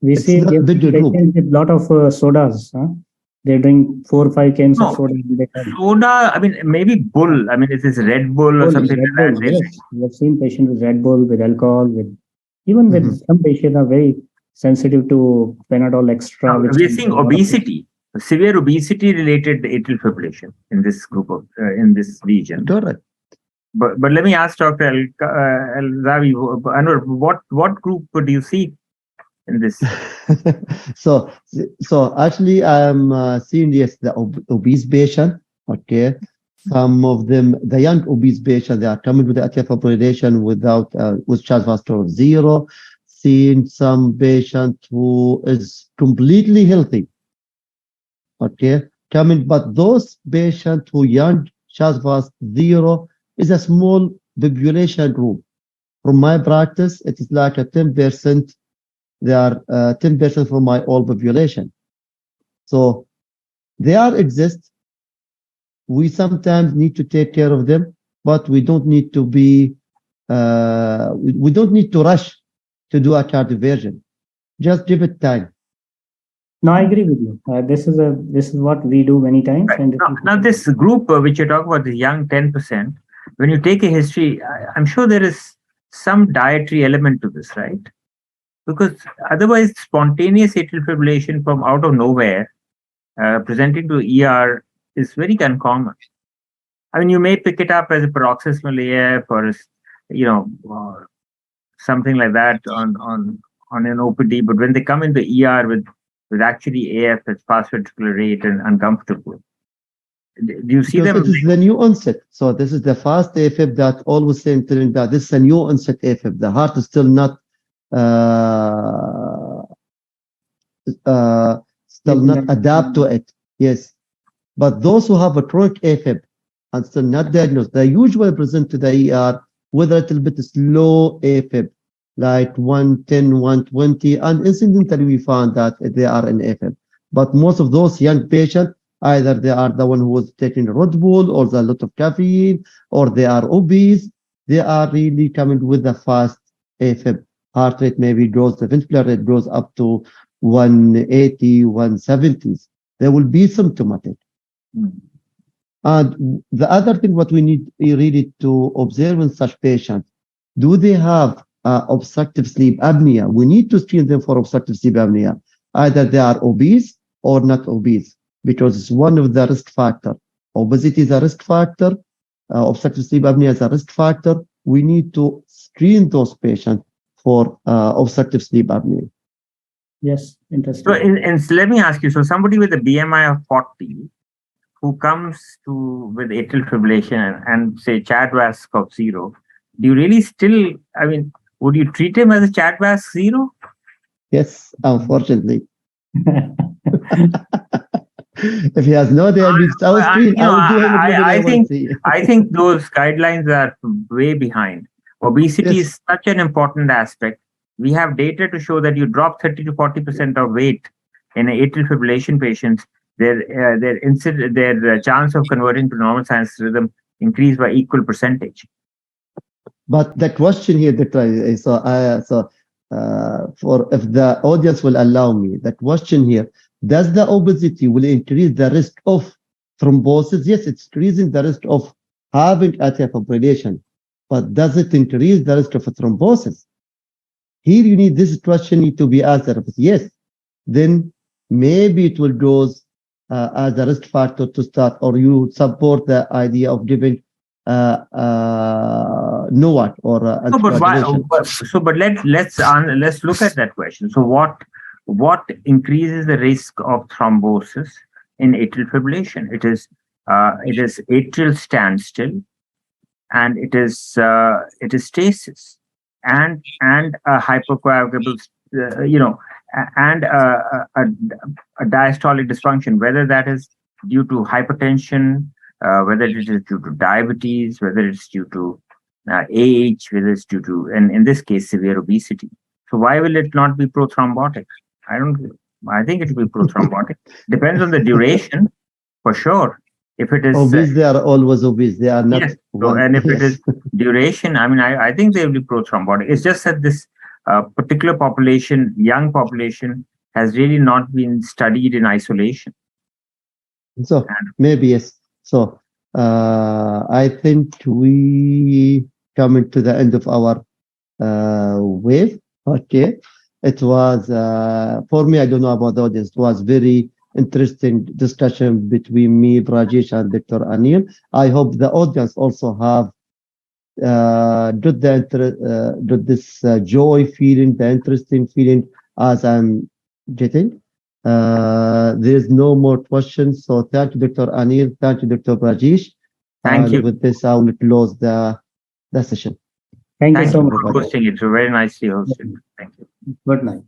We It's see not they big group. patients with lot of sodas. They drink 4 or 5 cans of No, soda every day. soda. I mean, maybe Bull. I mean, it is Red Bull or Bull, something Red like Bull, that. yes. We have seen patients with Red Bull, with alcohol, with even with Mhm. some patients are very sensitive to Panadol Extra. Now, Which we are seeing obesity, severe obesity-related atrial fibrillation in this group of in this region. Correct. But let me ask Dr. El-Zawi, Anwar, what group do you see in this? so actually I'm seeing yes the obese patient. Okay, some of them, the young obese patient, they are coming with the atrial fibrillation without with CHA2DS2-VASc score of 0. Seeing some patient who is completely healthy. Okay, coming, but those patients who young CHA2DS2-VASc 0 is a small population group. From my practice, it is like a 10%. They are 10% from my all population. So they are exist. We sometimes need to take care of them, but we don't need to be, we don't need to rush to do a cardioversion. Just give it time. No, I agree with you. This is what we do many times. Right. And Now this group which you talk about, the young 10%, when you take a history, I'm sure there is some dietary element to this, right? Because otherwise, spontaneous atrial fibrillation from out of nowhere, presenting to ER, is very uncommon. I mean, you may pick it up as a paroxysmal AF or, something like that on an OPD, but when they come into ER with actually AF that's fast ventricular rate and uncomfortable, do you see Because them? it is the new onset. So this is the fast AFib that always saying telling that this is a new onset AFib. The heart is still not still not adapt to it. Yes. But those who have a chronic AFib and still not diagnosed, they usually present to the ER with a little bit slow AFib, like 110, 120, and incidentally we found that they are in AFib. But most of those young patients, either they are the one who was taking Red Bull or a lot of caffeine, or they are obese, they are really coming with the fast AFib. Heart rate maybe goes, the ventricular rate goes up to 180, 170s. They will be symptomatic. And the other thing what we need really to observe in such patients, do they have obstructive sleep apnea? We need to screen them for obstructive sleep apnea. Either they are obese or not obese, because it's one of the risk factors. Obesity is a risk factor. Obstructive sleep apnea is a risk factor. We need to screen those patients for obstructive sleep apnea. yes, interesting. So, let me ask you. So, somebody with a BMI of 40 who comes with atrial fibrillation and say CHA2DS2-VASc of 0, do you really still? I mean, would you treat him as a CHA2DS2-VASc 0? Yes, unfortunately. If he has no diabetes, I will do him I think those guidelines are way behind. Obesity Yes. is such an important aspect. We have data to show that you drop 30 to 40% of weight in atrial fibrillation patients, their chance of converting to normal sinus rhythm increase by equal percentage. But the question here, for if the audience will allow me, the question here, does the obesity will increase the risk of thrombosis? Yes, it's increasing the risk of having atrial fibrillation, but does it increase the risk of thrombosis? Here you need this question need to be answered. Yes, then maybe it will go as a risk factor to start, or you support the idea of giving NOAC or No, but why? So, but let's look at that question. So, what increases the risk of thrombosis in atrial fibrillation? It is atrial standstill, and it is stasis, and a hypercoagulable and a diastolic dysfunction, whether that is due to hypertension, whether it is due to diabetes, whether it's due to age, whether it's due to, and in this case, severe obesity. So why will it not be prothrombotic? I think it will be prothrombotic. Depends on the duration, for sure. If it is obese, they are always obese. They are not. yes. So, and if it is duration, I think they will be prothrombotic. It's just that this particular population, young population, has really not been studied in isolation. So maybe yes. So I think we coming to the end of our wave. Okay, it was for me. I don't know about the audience. It was very interesting discussion between me, Rajesh, and Dr. Anil. I hope the audience also have got this joy feeling, the interesting feeling as I'm getting. There's no more questions. So thank you, Dr. Anil. Thank you, Dr. Rajesh. Thank you. With this, I will close the session. Thank you so for much. hosting it. Very nicely hosted. Thank you. Good night.